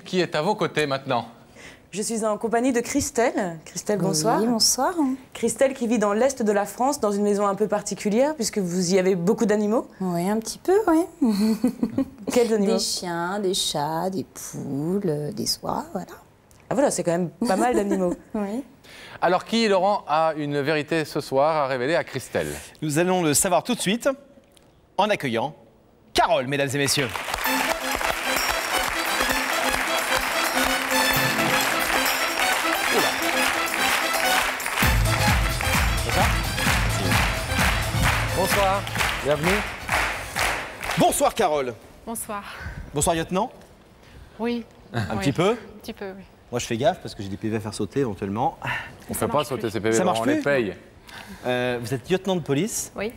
Qui est à vos côtés maintenant? Je suis en compagnie de Christelle. Christelle, bonsoir. Oui, bonsoir. Christelle qui vit dans l'est de la France, dans une maison un peu particulière, puisque vous y avez beaucoup d'animaux. Oui, un petit peu, oui. Quels animaux? Des chiens, des chats, des poules, des oies, voilà. Ah voilà, c'est quand même pas mal d'animaux. Oui. Alors, qui, Laurent, a une vérité ce soir à révéler à Christelle? Nous allons le savoir tout de suite en accueillant Carole, mesdames et messieurs. Bonsoir, bienvenue. Bonsoir Carole. Bonsoir. Bonsoir lieutenant. Oui. Un petit peu. Un petit peu, oui. Moi je fais gaffe parce que j'ai des PV à faire sauter éventuellement. On ne fait pas sauter ces PV, Ça marche on les plus paye. Vous êtes lieutenant de police. Oui.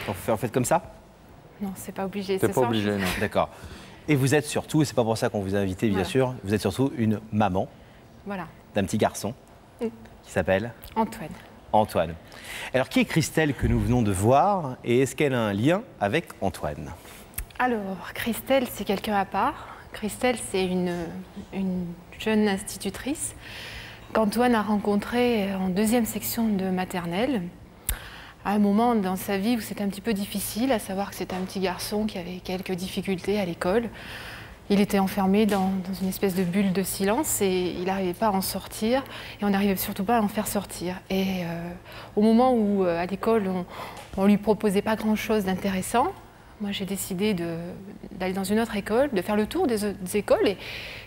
En fait comme ça? Non, c'est pas obligé. C'est ce pas soir, obligé, non. D'accord. Et vous êtes surtout, et c'est pas pour ça qu'on vous a invité bien Voilà. sûr, vous êtes surtout une maman Voilà. d'un petit garçon Mm. qui s'appelle Antoine. Antoine. Alors qui est Christelle que nous venons de voir et est-ce qu'elle a un lien avec Antoine? Alors, Christelle, c'est quelqu'un à part. Christelle, c'est une jeune institutrice qu'Antoine a rencontrée en deuxième section de maternelle. À un moment dans sa vie où c'était un petit peu difficile, à savoir que c'était un petit garçon qui avait quelques difficultés à l'école. Il était enfermé dans une espèce de bulle de silence et il n'arrivait pas à en sortir et on n'arrivait surtout pas à en faire sortir. Et au moment où à l'école on lui proposait pas grand-chose d'intéressant, moi j'ai décidé d'aller dans une autre école, de faire le tour des écoles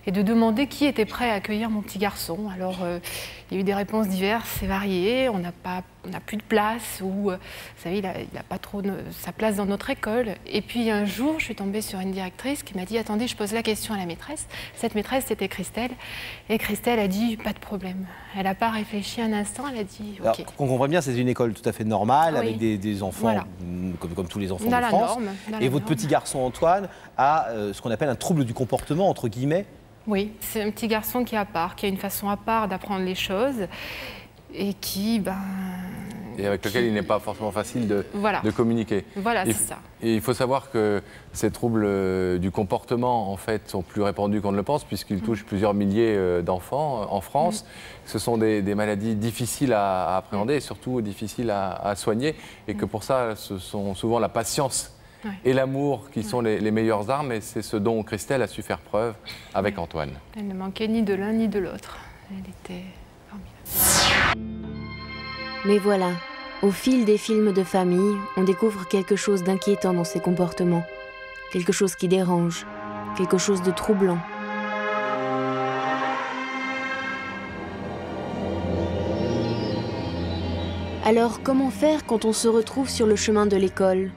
et de demander qui était prêt à accueillir mon petit garçon. Alors il y a eu des réponses diverses et variées, on n'a plus de place ou vous savez, il a pas trop sa place dans notre école. Et puis un jour, je suis tombée sur une directrice qui m'a dit « Attendez, je pose la question à la maîtresse ». Cette maîtresse, c'était Christelle. Et Christelle a dit « Pas de problème ». Elle n'a pas réfléchi un instant, elle a dit « Alors, Ok ». qu'on comprenne bien, c'est une école tout à fait normale, Oui. avec des enfants Voilà. comme tous les enfants Dans de la France. norme, dans la Et votre norme. petit garçon Antoine a ce qu'on appelle un trouble du comportement, entre guillemets. Oui, c'est un petit garçon qui est à part, qui a une façon à part d'apprendre les choses et qui, Et avec lequel il n'est pas forcément facile de communiquer. Voilà, c'est ça. Et il faut savoir que ces troubles du comportement, en fait, sont plus répandus qu'on ne le pense, puisqu'ils touchent plusieurs milliers d'enfants en France. Ce sont des maladies difficiles à appréhender et surtout difficiles à soigner. Et que pour ça, ce sont souvent la patience et l'amour qui sont les meilleures armes. Et c'est ce dont Christelle a su faire preuve avec Antoine. Elle ne manquait ni de l'un ni de l'autre. Elle était formidable. Mais voilà, au fil des films de famille, on découvre quelque chose d'inquiétant dans ses comportements. Quelque chose qui dérange, quelque chose de troublant. Alors, comment faire quand on se retrouve sur le chemin de l'école ?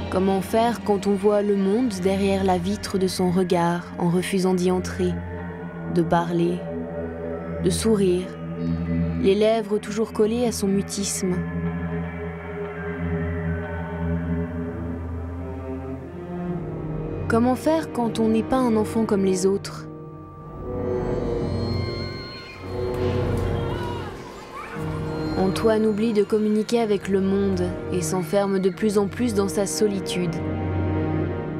Comment faire quand on voit le monde derrière la vitre de son regard en refusant d'y entrer, de parler, de sourire, les lèvres toujours collées à son mutisme. Comment faire quand on n'est pas un enfant comme les autres ? Antoine oublie de communiquer avec le monde et s'enferme de plus en plus dans sa solitude.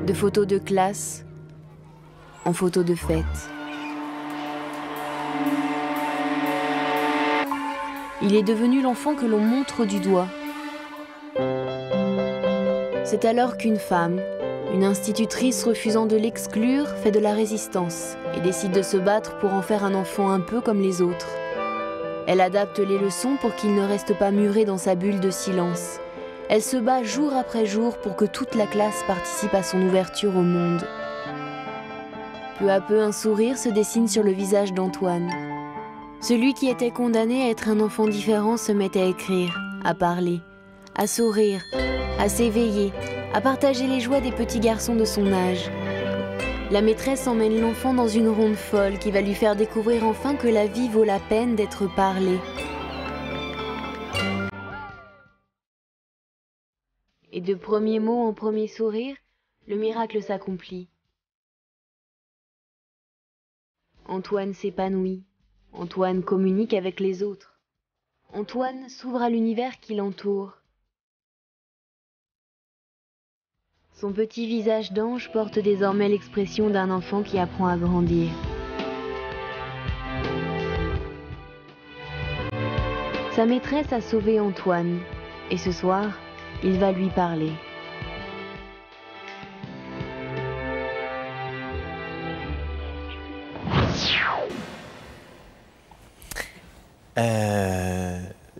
De photos de classe en photos de fête. Il est devenu l'enfant que l'on montre du doigt. C'est alors qu'une femme, une institutrice refusant de l'exclure, fait de la résistance et décide de se battre pour en faire un enfant un peu comme les autres. Elle adapte les leçons pour qu'il ne reste pas muré dans sa bulle de silence. Elle se bat jour après jour pour que toute la classe participe à son ouverture au monde. Peu à peu, un sourire se dessine sur le visage d'Antoine. Celui qui était condamné à être un enfant différent se met à écrire, à parler, à sourire, à s'éveiller, à partager les joies des petits garçons de son âge. La maîtresse emmène l'enfant dans une ronde folle qui va lui faire découvrir enfin que la vie vaut la peine d'être parlée. Et de premiers mots en premier sourire, le miracle s'accomplit. Antoine s'épanouit. Antoine communique avec les autres. Antoine s'ouvre à l'univers qui l'entoure. Son petit visage d'ange porte désormais l'expression d'un enfant qui apprend à grandir. Sa maîtresse a sauvé Antoine, et ce soir, il va lui parler.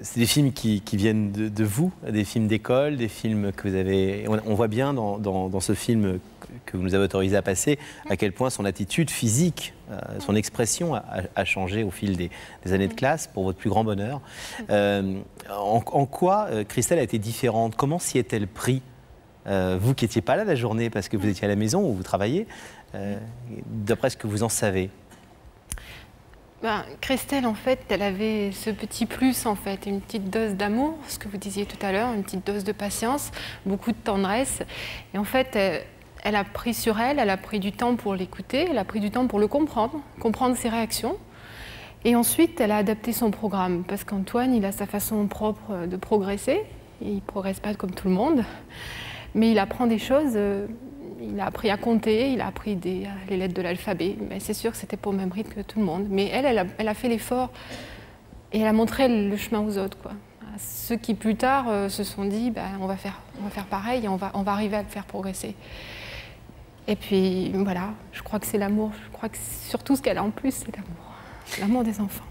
C'est des films qui viennent de vous, des films d'école, des films que vous avez... On voit bien dans ce film que vous nous avez autorisé à passer à quel point son attitude physique, son expression a changé au fil des années de classe pour votre plus grand bonheur. En quoi Christelle a été différente? Comment s'y est-elle pris? Vous qui n'étiez pas là la journée parce que vous étiez à la maison où vous travaillez, d'après ce que vous en savez. Christelle, en fait, elle avait ce petit plus, en fait, une petite dose d'amour, ce que vous disiez tout à l'heure, une petite dose de patience, beaucoup de tendresse. Et en fait, elle a pris sur elle, elle a pris du temps pour l'écouter, elle a pris du temps pour le comprendre ses réactions. Et ensuite, elle a adapté son programme, parce qu'Antoine, il a sa façon propre de progresser. Il ne progresse pas comme tout le monde, mais il apprend des choses. Il a appris à compter, il a appris les lettres de l'alphabet. Mais c'est sûr que c'était pas au même rythme que tout le monde. Mais elle a fait l'effort et elle a montré le chemin aux autres, quoi. À ceux qui plus tard se sont dit, on va faire pareil et on va arriver à le faire progresser. Et puis voilà, je crois que c'est l'amour. Je crois que surtout ce qu'elle a en plus, c'est l'amour. L'amour des enfants.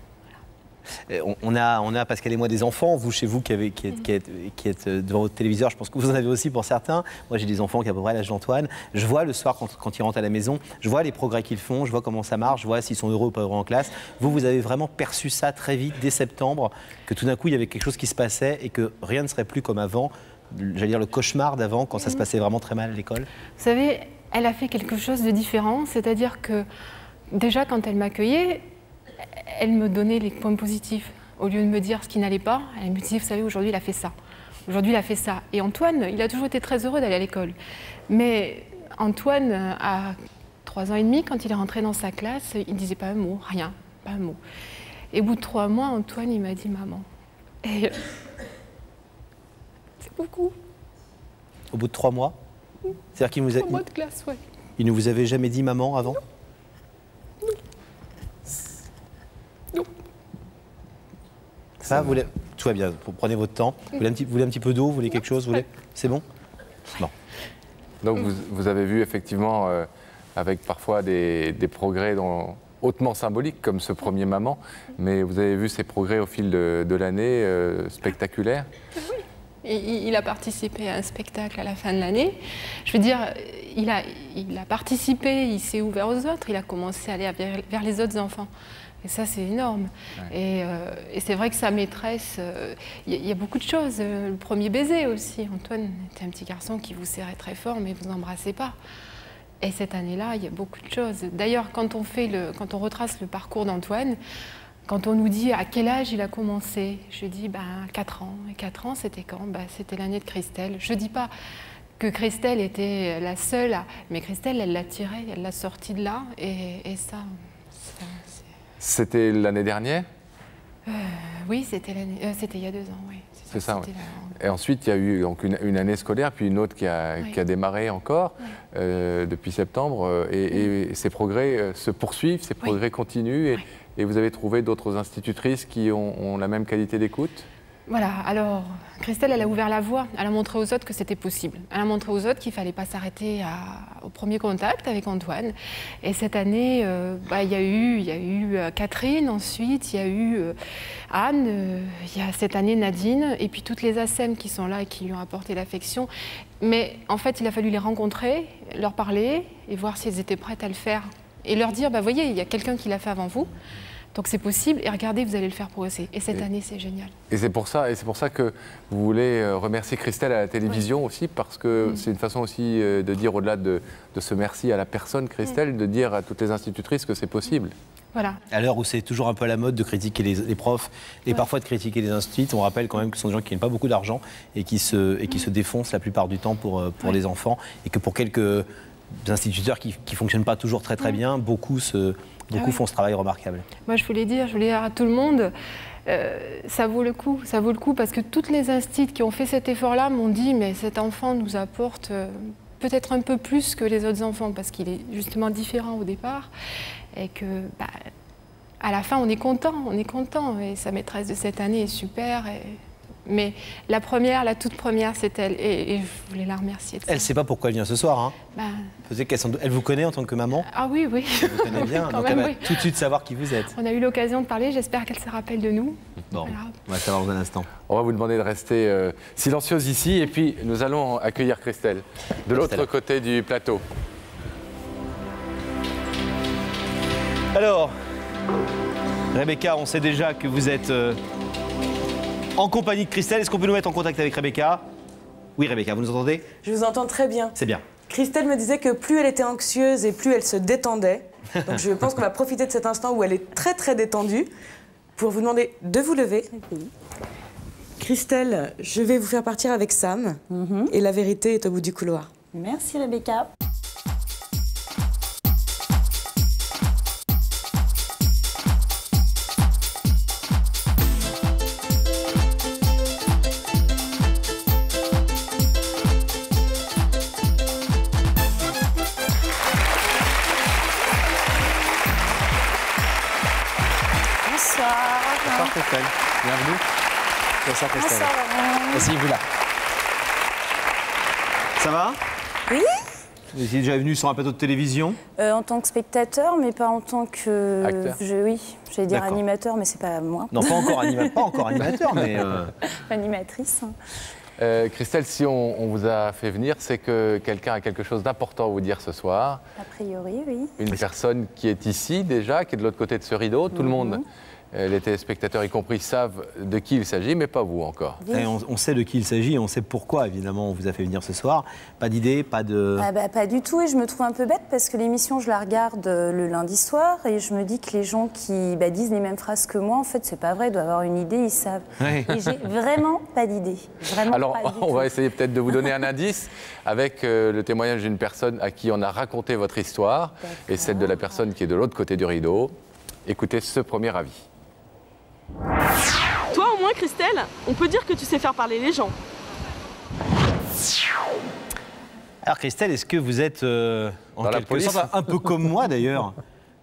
On a Pascal et moi des enfants, vous chez vous qui êtes devant votre téléviseur, je pense que vous en avez aussi pour certains. Moi j'ai des enfants qui ont à peu près l'âge d'Antoine. Je vois le soir quand ils rentrent à la maison, je vois les progrès qu'ils font, je vois comment ça marche, je vois s'ils sont heureux ou pas heureux en classe. Vous avez vraiment perçu ça très vite, dès septembre, que tout d'un coup il y avait quelque chose qui se passait et que rien ne serait plus comme avant, j'allais dire le cauchemar d'avant quand ça se passait vraiment très mal à l'école. Vous savez, elle a fait quelque chose de différent, c'est-à-dire que déjà quand elle m'accueillait, elle me donnait les points positifs. Au lieu de me dire ce qui n'allait pas, elle me disait, vous savez, aujourd'hui, il a fait ça. Aujourd'hui, il a fait ça. Et Antoine, il a toujours été très heureux d'aller à l'école. Mais Antoine, à 3 ans et demi, quand il est rentré dans sa classe, il ne disait pas un mot, rien, pas un mot. Et au bout de 3 mois, Antoine, il m'a dit maman. Et c'est beaucoup. Au bout de 3 mois? C'est-à-dire qu'il vous a... 3 mois de classe, ouais. Il ne vous avait jamais dit maman avant? Ça, tout va bien, prenez votre temps. Vous voulez un petit peu d'eau, vous voulez quelque chose, c'est bon? Bon. Donc vous avez vu effectivement, avec parfois des progrès hautement symboliques, comme ce premier maman, mais vous avez vu ces progrès au fil de l'année, spectaculaires? Oui. Et il a participé à un spectacle à la fin de l'année. Je veux dire, il a participé, il s'est ouvert aux autres, il a commencé à aller vers les autres enfants. Et ça, c'est énorme. Ouais. Et c'est vrai que sa maîtresse, il y a beaucoup de choses. Le premier baiser aussi. Antoine était un petit garçon qui vous serrait très fort, mais vous embrassez pas. Et cette année-là, il y a beaucoup de choses. D'ailleurs, quand on retrace le parcours d'Antoine, quand on nous dit à quel âge il a commencé, je dis 4 ans. Et 4 ans, c'était quand? C'était l'année de Christelle. Je ne dis pas que Christelle était la seule, mais Christelle, elle l'a tirée, elle l'a sortie de là. Et ça c'était l'année dernière? Oui, c'était il y a 2 ans, oui. C'est ça, oui. Et ensuite, il y a eu donc une année scolaire, puis une autre qui a démarré encore depuis septembre. Et ces progrès se poursuivent, ces progrès continuent. Et vous avez trouvé d'autres institutrices qui ont la même qualité d'écoute? Voilà, alors Christelle, elle a ouvert la voie, elle a montré aux autres que c'était possible. Elle a montré aux autres qu'il ne fallait pas s'arrêter au premier contact avec Antoine. Et cette année, il y a eu Catherine, ensuite il y a eu Anne, il y a cette année Nadine, et puis toutes les ASEM qui sont là et qui lui ont apporté l'affection. Mais en fait, il a fallu les rencontrer, leur parler et voir si elles étaient prêtes à le faire. Et leur dire, voyez, il y a quelqu'un qui l'a fait avant vous. Donc c'est possible, et regardez, vous allez le faire progresser. Et cette année, c'est génial. Et c'est pour ça que vous voulez remercier Christelle à la télévision aussi, parce que c'est une façon aussi de dire, au-delà de ce merci à la personne Christelle, de dire à toutes les institutrices que c'est possible. Voilà. À l'heure où c'est toujours un peu à la mode de critiquer les profs et parfois de critiquer les instituts, on rappelle quand même que ce sont des gens qui n'ont pas beaucoup d'argent et qui se défoncent la plupart du temps pour les enfants, et que pour quelques instituteurs qui ne fonctionnent pas toujours très bien, beaucoup font ce travail remarquable. Moi, je voulais dire à tout le monde, ça vaut le coup parce que toutes les instituts qui ont fait cet effort-là m'ont dit, mais cet enfant nous apporte peut-être un peu plus que les autres enfants parce qu'il est justement différent au départ et que à la fin on est content et sa maîtresse de cette année est super. Mais la toute première, c'est elle et je voulais la remercier de ça. Elle ne sait pas pourquoi elle vient ce soir. Hein. Bah, Elle vous connaît en tant que maman? Ah oui, oui. Elle vous connaît bien, donc elle va tout de suite savoir qui vous êtes. On a eu l'occasion de parler, j'espère qu'elle se rappelle de nous. Bon, voilà. on va savoir dans un instant. On va vous demander de rester silencieuse ici et puis nous allons accueillir Christelle de l'autre côté du plateau. Alors, Rebecca, on sait déjà que vous êtes en compagnie de Christelle. Est-ce qu'on peut nous mettre en contact avec Rebecca? Oui, Rebecca, vous nous entendez? Je vous entends très bien. C'est bien. Christelle me disait que plus elle était anxieuse et plus elle se détendait. Donc je pense qu'on va profiter de cet instant où elle est très très détendue pour vous demander de vous lever. Christelle, je vais vous faire partir avec Sam et la vérité est au bout du couloir. Merci Rebecca. Bonsoir Christelle, bienvenue. Bonsoir Christelle. Asseyez-vous là. Ça va? Oui. Vous étiez déjà venu sur un plateau de télévision? En tant que spectateur, mais pas en tant que... Acteur. Oui, j'allais dire animateur, mais c'est pas moi. Non, pas encore animateur, mais... Animatrice. Christelle, si on vous a fait venir, c'est que quelqu'un a quelque chose d'important à vous dire ce soir. A priori, oui. Une personne qui est ici déjà, qui est de l'autre côté de ce rideau. Tout le monde, les téléspectateurs y compris, savent de qui il s'agit, mais pas vous encore. Oui. Et on sait de qui il s'agit, on sait pourquoi, évidemment, on vous a fait venir ce soir. Pas d'idée, pas de... Pas du tout, et je me trouve un peu bête parce que l'émission, je la regarde le lundi soir et je me dis que les gens qui disent les mêmes phrases que moi, en fait, c'est pas vrai, ils doivent avoir une idée, ils savent. Ouais. Et j'ai vraiment pas d'idée. Alors, on va essayer peut-être de vous donner un indice avec le témoignage d'une personne à qui on a raconté votre histoire et celle de la personne qui est de l'autre côté du rideau. Écoutez ce premier avis. Toi, au moins, Christelle, on peut dire que tu sais faire parler les gens. Alors Christelle, est-ce que vous êtes, en quelque sorte, un peu comme moi d'ailleurs,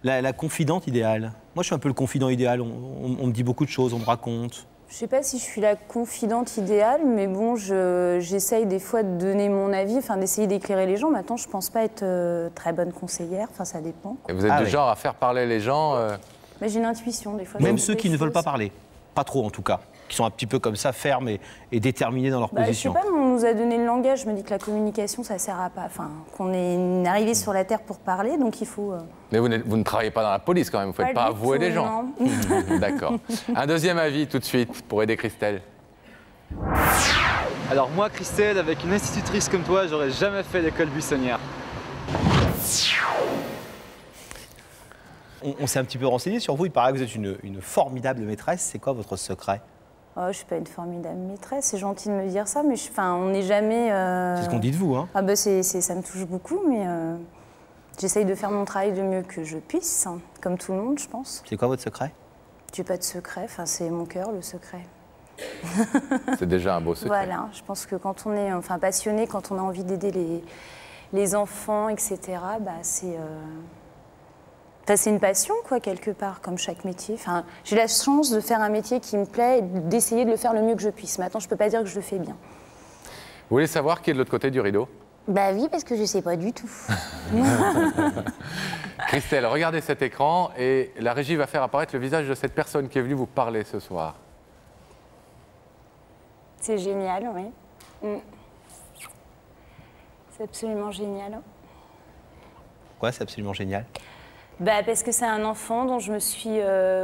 la confidente idéale? Moi, je suis un peu le confident idéal. On me dit beaucoup de choses, on me raconte. Je sais pas si je suis la confidente idéale, mais bon, j'essaye des fois de donner mon avis, enfin d'essayer d'éclairer les gens. Maintenant, je pense pas être très bonne conseillère, enfin ça dépend. Et vous êtes du genre à faire parler les gens Mais j'ai une intuition des fois. Même ceux qui ne veulent pas parler. Pas trop en tout cas. Qui sont un petit peu comme ça, fermes et déterminés dans leur position. Je sais pas, mais on nous a donné le langage. Je me dis que la communication, ça sert à pas. Enfin, qu'on est arrivé sur la Terre pour parler, donc il faut... Mais vous ne travaillez pas dans la police quand même, vous ne faites pas avouer les gens. D'accord. Un deuxième avis tout de suite pour aider Christelle. Alors moi, Christelle, avec une institutrice comme toi, j'aurais jamais fait l'école buissonnière. On s'est un petit peu renseigné sur vous. Il paraît que vous êtes une formidable maîtresse. C'est quoi votre secret? Oh, je ne suis pas une formidable maîtresse, c'est gentil de me dire ça, mais on n'est jamais... C'est ce qu'on dit de vous, hein? Ah bah ça me touche beaucoup, mais j'essaye de faire mon travail du mieux que je puisse, hein, comme tout le monde, je pense. C'est quoi votre secret? J'ai pas de secret, c'est mon cœur, le secret. C'est déjà un beau secret. Voilà, je pense que quand on est passionné, quand on a envie d'aider les enfants, etc., c'est une passion, quoi, quelque part, comme chaque métier. J'ai la chance de faire un métier qui me plaît et d'essayer de le faire le mieux que je puisse. Maintenant, je ne peux pas dire que je le fais bien. Vous voulez savoir qui est de l'autre côté du rideau? Bah oui, parce que je ne sais pas du tout. Christelle, regardez cet écran et la régie va faire apparaître le visage de cette personne qui est venue vous parler ce soir. C'est génial, oui. C'est absolument génial. Pourquoi c'est absolument génial? Parce que c'est un enfant dont je me suis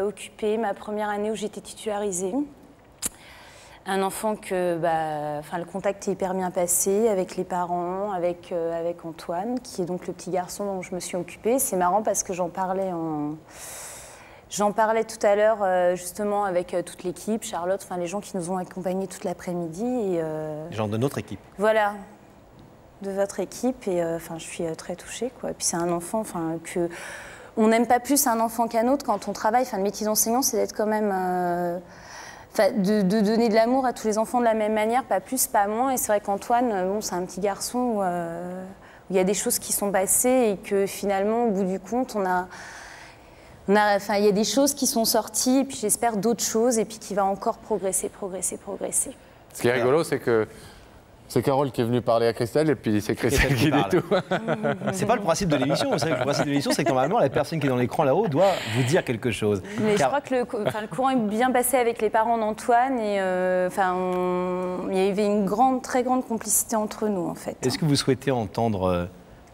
occupée ma première année où j'étais titularisée. Un enfant que le contact est hyper bien passé avec les parents, avec Antoine, qui est donc le petit garçon dont je me suis occupée. C'est marrant parce que j'en parlais tout à l'heure justement avec toute l'équipe, Charlotte, les gens qui nous ont accompagnés toute l'après-midi. Les gens de notre équipe. Voilà, de votre équipe. Et je suis très touchée, quoi. Et puis c'est un enfant que... On n'aime pas plus un enfant qu'un autre quand on travaille. Le métier d'enseignant, c'est d'être quand même... de donner de l'amour à tous les enfants de la même manière, pas plus, pas moins. Et c'est vrai qu'Antoine, c'est un petit garçon il y a des choses qui sont passées et que finalement, au bout du compte, il y a des choses qui sont sorties et puis j'espère d'autres choses et puis qui va encore progresser. Ce qui est rigolo, c'est que c'est Carole qui est venue parler à Christelle et puis c'est Christelle qui dit tout. C'est pas le principe de l'émission. Vous savez que le principe de l'émission, c'est que normalement, la personne qui est dans l'écran là-haut doit vous dire quelque chose. Mais je crois que le courant est bien passé avec les parents d'Antoine et il y avait une très grande complicité entre nous en fait. Est-ce que vous souhaitez entendre,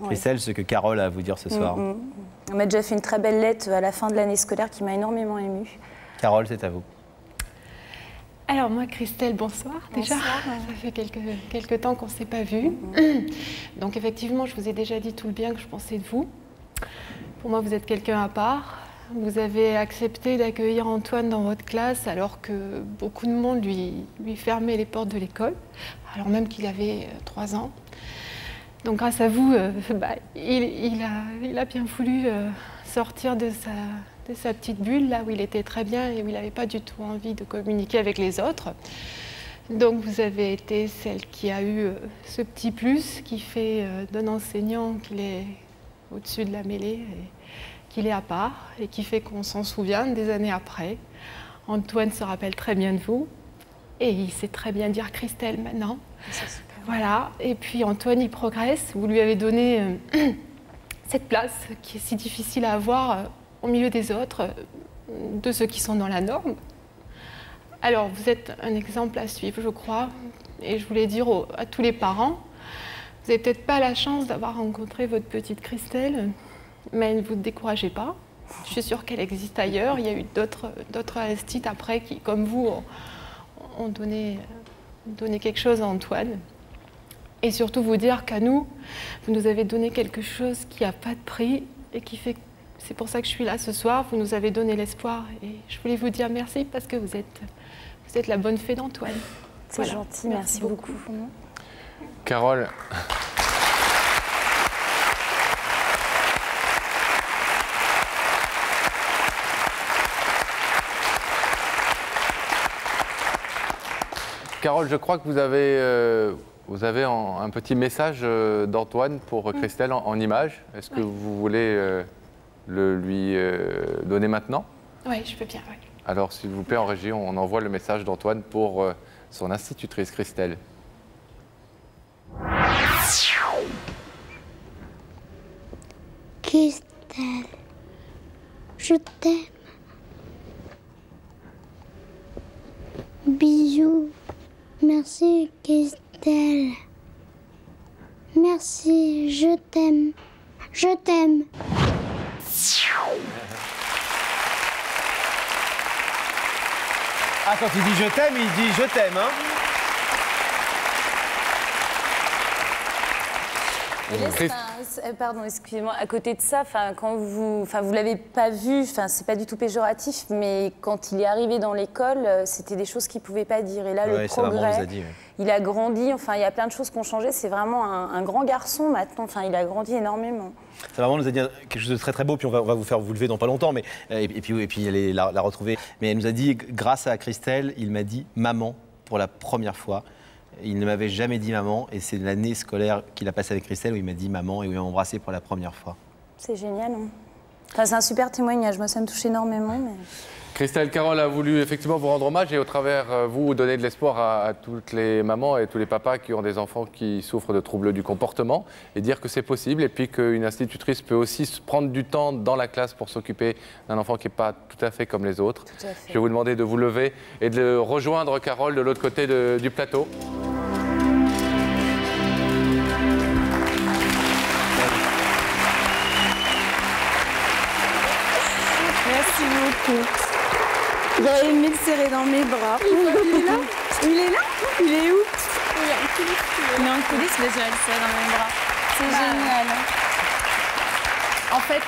Christelle, ce que Carole a à vous dire ce soir? On m'a déjà fait une très belle lettre à la fin de l'année scolaire qui m'a énormément émue. Carole, c'est à vous. Alors moi, Christelle, bonsoir déjà. Ça fait quelques temps qu'on ne s'est pas vus. Donc effectivement, je vous ai déjà dit tout le bien que je pensais de vous. Pour moi, vous êtes quelqu'un à part. Vous avez accepté d'accueillir Antoine dans votre classe alors que beaucoup de monde lui fermait les portes de l'école, alors même qu'il avait 3 ans. Donc grâce à vous, il a bien voulu sortir de sa petite bulle, là où il était très bien et où il n'avait pas du tout envie de communiquer avec les autres. Donc vous avez été celle qui a eu ce petit plus qui fait d'un enseignant qu'il est au-dessus de la mêlée, et qu'il est à part et qui fait qu'on s'en souvient des années après. Antoine se rappelle très bien de vous et il sait très bien dire Christelle maintenant. Voilà, et puis Antoine, il progresse. Vous lui avez donné cette place qui est si difficile à avoir au milieu des autres, de ceux qui sont dans la norme. Alors, vous êtes un exemple à suivre, je crois. Et je voulais dire à tous les parents, vous n'avez peut-être pas la chance d'avoir rencontré votre petite Christelle, mais ne vous découragez pas. Je suis sûre qu'elle existe ailleurs. Il y a eu d'autres Aristides après qui, comme vous, ont donné quelque chose à Antoine. Et surtout vous dire qu'à nous, vous nous avez donné quelque chose qui n'a pas de prix et qui fait... C'est pour ça que je suis là ce soir. Vous nous avez donné l'espoir et je voulais vous dire merci parce que vous êtes la bonne fée d'Antoine. C'est gentil, merci beaucoup. Carole. Carole, je crois que vous avez un petit message d'Antoine pour Christelle en image. Est-ce que vous voulez le lui donner maintenant? Oui, je peux bien, oui. Alors, s'il vous plaît, en régie, on envoie le message d'Antoine pour son institutrice Christelle. Christelle, je t'aime. Bisous. Merci, Christelle. Merci, je t'aime. Je t'aime. Ah, quand il dit je t'aime, il dit je t'aime, hein. Pardon, excusez-moi. À côté de ça, quand vous l'avez pas vu, c'est pas du tout péjoratif, mais quand il est arrivé dans l'école, c'était des choses qu'il pouvait pas dire. Et là, le progrès, il a grandi. Enfin, il y a plein de choses qui ont changé. C'est vraiment un grand garçon maintenant. Enfin, il a grandi énormément. Ça va vraiment nous a dit quelque chose de très très beau. Puis on va vous faire vous lever dans pas longtemps, mais et puis aller la retrouver. Mais elle nous a dit, grâce à Christelle, il m'a dit maman pour la première fois. Il ne m'avait jamais dit maman et c'est l'année scolaire qu'il a passée avec Christelle où il m'a dit maman et où il m'a embrassé pour la première fois. C'est génial, hein. Enfin, c'est un super témoignage, moi ça me touche énormément. Mais... Christelle, Carole a voulu effectivement vous rendre hommage et au travers vous donner de l'espoir à toutes les mamans et tous les papas qui ont des enfants qui souffrent de troubles du comportement et dire que c'est possible et puis qu'une institutrice peut aussi prendre du temps dans la classe pour s'occuper d'un enfant qui n'est pas tout à fait comme les autres. Je vais vous demander de vous lever et de rejoindre Carole de l'autre côté du plateau. Merci beaucoup. J'aurais aimé le serrer dans mes bras. Il est là? Il est là? Il est où? Il est en coulisses, mais je vais le serrer dans mes bras. C'est génial. En fait,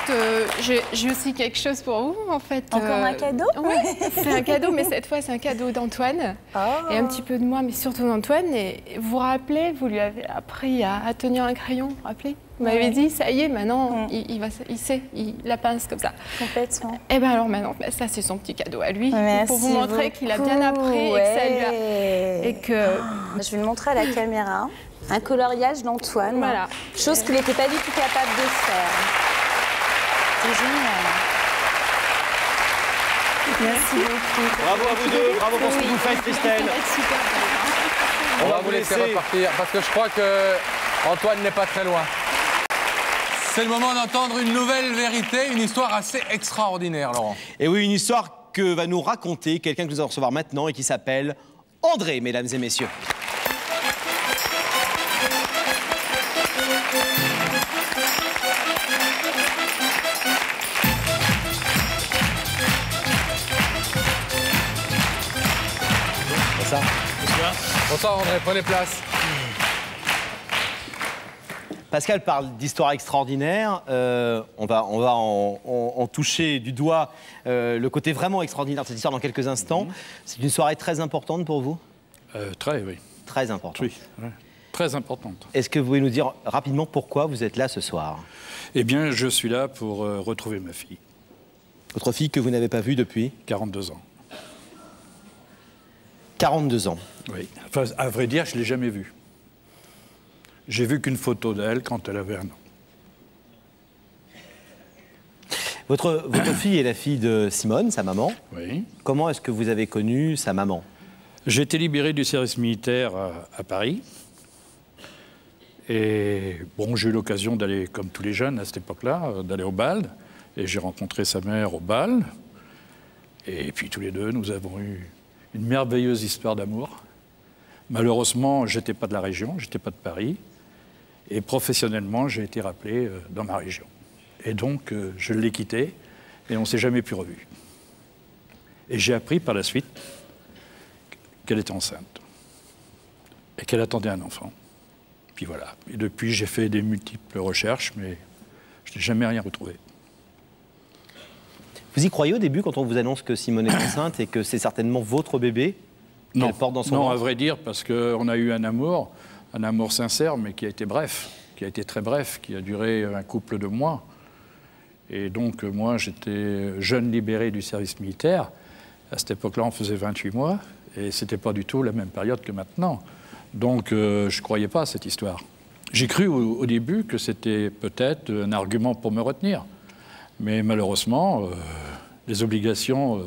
j'ai aussi quelque chose pour vous. En fait, encore un cadeau? Oui, c'est un cadeau, mais cette fois, c'est un cadeau d'Antoine. Oh. Et un petit peu de moi, mais surtout d'Antoine. Et vous vous rappelez, vous lui avez appris à tenir un crayon, vous vous rappelez? Vous m'avez dit, ça y est, maintenant, il sait, il pince comme ça. Complètement. Et bien alors maintenant, ça c'est son petit cadeau à lui. Merci pour vous montrer qu'il a bien appris et que ça lui a... Et que... Je vais le montrer à la caméra. Un coloriage d'Antoine. Voilà. Chose qu'il n'était pas du tout capable de faire. C'est génial. Merci beaucoup. Bravo à vous deux, bravo pour ce que vous faites, Christelle. Super. On va vous laisser repartir parce que je crois que Antoine n'est pas très loin. C'est le moment d'entendre une nouvelle vérité, une histoire assez extraordinaire, Laurent. Et oui, une histoire que va nous raconter quelqu'un que nous allons recevoir maintenant et qui s'appelle André, mesdames et messieurs. Bonsoir. Bonsoir André, prenez place. Pascal parle d'histoire extraordinaire. On va en toucher du doigt le côté vraiment extraordinaire de cette histoire dans quelques instants. C'est une soirée très importante pour vous? Très, oui. Très importante. Oui, ouais. Très importante. Est-ce que vous pouvez nous dire rapidement pourquoi vous êtes là ce soir? Eh bien, je suis là pour retrouver ma fille. Votre fille que vous n'avez pas vue depuis? 42 ans. 42 ans. Oui. Enfin, à vrai dire, je ne l'ai jamais vue. J'ai vu qu'une photo d'elle quand elle avait 1 an. Votre fille est la fille de Simone, sa maman. Oui. Comment est-ce que vous avez connu sa maman? J'ai été libéré du service militaire à Paris. Et bon, j'ai eu l'occasion d'aller, comme tous les jeunes à cette époque-là, d'aller au bal. Et j'ai rencontré sa mère au bal. Et puis tous les deux, nous avons eu une merveilleuse histoire d'amour. Malheureusement, je n'étais pas de la région, je n'étais pas de Paris. Et professionnellement, j'ai été rappelé dans ma région. Et donc, je l'ai quittée et on ne s'est jamais plus revus. Et j'ai appris par la suite qu'elle était enceinte et qu'elle attendait un enfant. Puis voilà. Et depuis, j'ai fait des multiples recherches, mais je n'ai jamais rien retrouvé. Vous y croyez au début quand on vous annonce que Simone est enceinte et que c'est certainement votre bébé qu'elle porte dans son ventre? Non, à vrai dire, parce qu'on a eu un amour sincère, mais qui a été bref, qui a été très bref, qui a duré un couple de mois. Et donc, moi, j'étais jeune libéré du service militaire. À cette époque-là, on faisait 28 mois, et c'était pas du tout la même période que maintenant. Donc, je ne croyais pas à cette histoire. J'ai cru au début que c'était peut-être un argument pour me retenir. Mais malheureusement, les obligations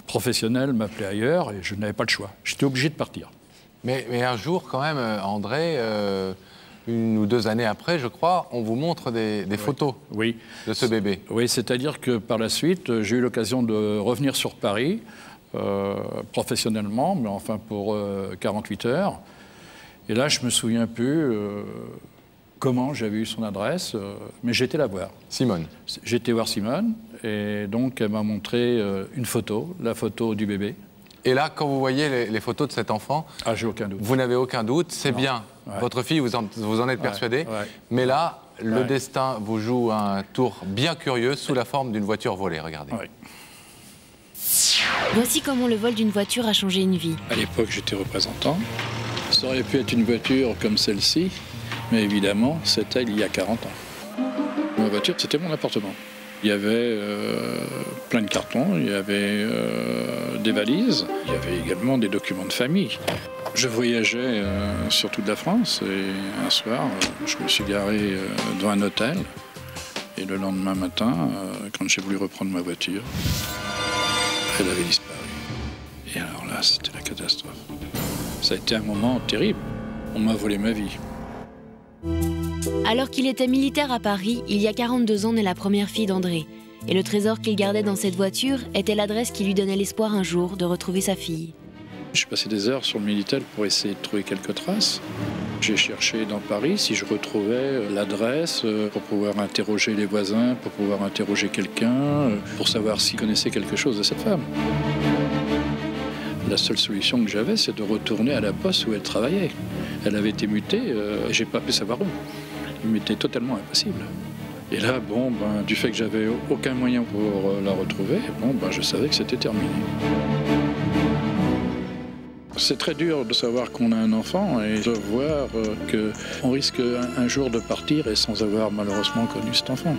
professionnelles m'appelaient ailleurs, et je n'avais pas le choix. J'étais obligé de partir. Mais un jour, quand même, André, 1 ou 2 années après, je crois, on vous montre des photos de ce bébé. Oui, c'est-à-dire que par la suite, j'ai eu l'occasion de revenir sur Paris, professionnellement, mais enfin pour 48 heures. Et là, je me souviens plus comment j'avais eu son adresse, mais j'étais la voir. Simone. J'étais voir Simone, et donc elle m'a montré une photo, la photo du bébé. Et là, quand vous voyez les photos de cet enfant, j'ai aucun doute. Vous n'avez aucun doute, c'est bien. Ouais. Votre fille, vous en êtes persuadé. Ouais. Mais là, le destin vous joue un tour bien curieux sous la forme d'une voiture volée. Regardez. Ouais. Voici comment le vol d'une voiture a changé une vie. À l'époque, j'étais représentant. Ça aurait pu être une voiture comme celle-ci, mais évidemment, c'était il y a 40 ans. Ma voiture, c'était mon appartement. Il y avait plein de cartons, il y avait des valises, il y avait également des documents de famille. Je voyageais sur toute la France et un soir, je me suis garé devant un hôtel. Et le lendemain matin, quand j'ai voulu reprendre ma voiture, elle avait disparu. Et alors là, c'était la catastrophe. Ça a été un moment terrible. On m'a volé ma vie. Alors qu'il était militaire à Paris, il y a 42 ans naît la première fille d'André. Et le trésor qu'il gardait dans cette voiture était l'adresse qui lui donnait l'espoir un jour de retrouver sa fille. J'ai passé des heures sur le Minitel pour essayer de trouver quelques traces. J'ai cherché dans Paris si je retrouvais l'adresse pour pouvoir interroger les voisins, pour pouvoir interroger quelqu'un, pour savoir s'il connaissait quelque chose de cette femme. La seule solution que j'avais, c'est de retourner à la poste où elle travaillait. Elle avait été mutée et j'ai pas pu savoir où. Il m'était totalement impossible. Et là, du fait que j'avais aucun moyen pour la retrouver, je savais que c'était terminé. C'est très dur de savoir qu'on a un enfant et de voir qu'on risque un jour de partir et sans avoir malheureusement connu cet enfant.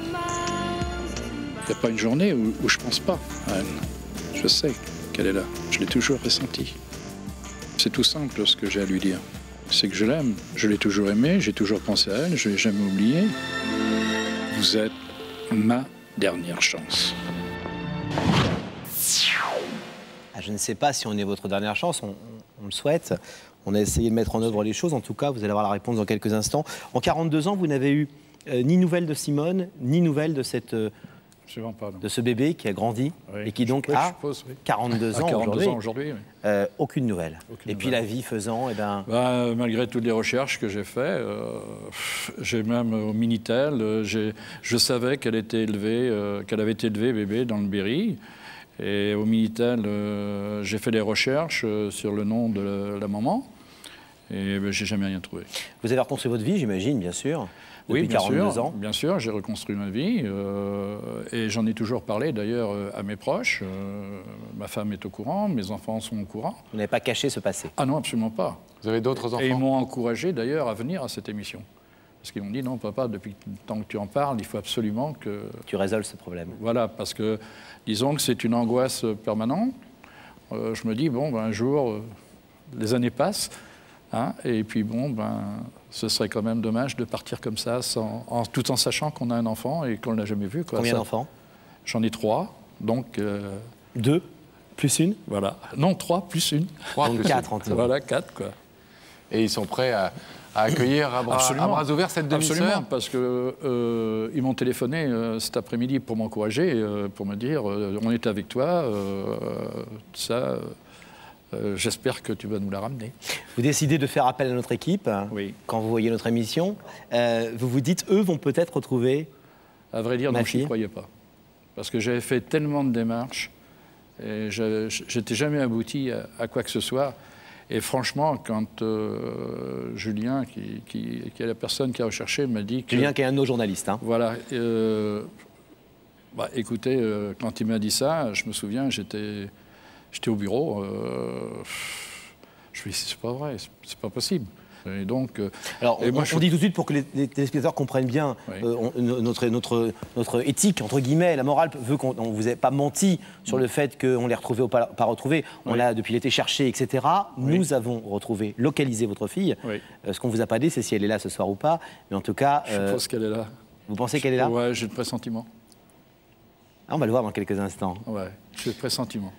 Il n'y a pas une journée où je ne pense pas à elle. Je sais qu'elle est là. Je l'ai toujours ressenti. C'est tout simple ce que j'ai à lui dire. c'est que je l'aime. Je l'ai toujours aimée, j'ai toujours pensé à elle, je ne l'ai jamais oubliée. Vous êtes ma dernière chance. Je ne sais pas si on est votre dernière chance, on le souhaite. On a essayé de mettre en œuvre les choses. En tout cas, vous allez avoir la réponse dans quelques instants. En 42 ans, vous n'avez eu ni nouvelle de Simone, ni nouvelle de ce bébé qui a grandi et qui donc a 42 ans aujourd'hui. Aucune nouvelle. Et puis la vie faisant, malgré toutes les recherches que j'ai faites, j'ai même au Minitel, je savais qu'elle avait été élevée bébé dans le Berry. Et au Minitel, j'ai fait des recherches sur le nom de la maman. Et j'ai jamais rien trouvé. Vous avez reconstruit votre vie, j'imagine, bien sûr. Oui, depuis 42 ans. Bien sûr, j'ai reconstruit ma vie et j'en ai toujours parlé d'ailleurs à mes proches. Ma femme est au courant, mes enfants sont au courant. Vous n'avez pas caché ce passé? Ah non, absolument pas. Vous avez d'autres enfants? Et ils m'ont encouragé d'ailleurs à venir à cette émission. Parce qu'ils m'ont dit, non papa, depuis le temps que tu en parles, il faut absolument que... Tu résolves ce problème. Voilà, parce que disons que c'est une angoisse permanente. Je me dis, bon, un jour, les années passent. Hein, et puis bon, ce serait quand même dommage de partir comme ça, tout en sachant qu'on a un enfant et qu'on ne l'a jamais vu. Quoi. Combien d'enfants? J'en ai 3, donc... 2 plus une? Voilà. Non, 3 plus une. 3 donc 4 en tout. Voilà, 4 quoi. Et ils sont prêts à accueillir à bras ouverts cette demi-sœur? Absolument, parce qu'ils m'ont téléphoné cet après-midi pour m'encourager, pour me dire on est avec toi, j'espère que tu vas nous la ramener. Vous décidez de faire appel à notre équipe, oui. Quand vous voyez notre émission. Vous vous dites, eux vont peut-être retrouver. À vrai dire, non, je n'y croyais pas. Parce que j'avais fait tellement de démarches, et je n'étais jamais abouti à quoi que ce soit. Et franchement, quand Julien, qui est la personne qui a recherché, m'a dit que... Julien qui est un de nos journalistes. Hein. Voilà. Écoutez, quand il m'a dit ça, je me souviens, j'étais au bureau. Je me suis dit, c'est pas vrai, c'est pas possible. Et donc, alors, on dit tout de suite pour que les téléspectateurs comprennent bien, notre éthique, entre guillemets, la morale veut qu'on ne vous ait pas menti sur le fait qu'on l'ait retrouvé ou pas retrouvé. On l'a depuis l'été cherché, etc. Nous avons retrouvé, localisé votre fille. Ce qu'on ne vous a pas dit, c'est si elle est là ce soir ou pas. Mais en tout cas... Je pense qu'elle est là. Vous pensez qu'elle est là? Ouais, j'ai le pressentiment. Ah, on va le voir dans quelques instants. Ouais, j'ai le pressentiment.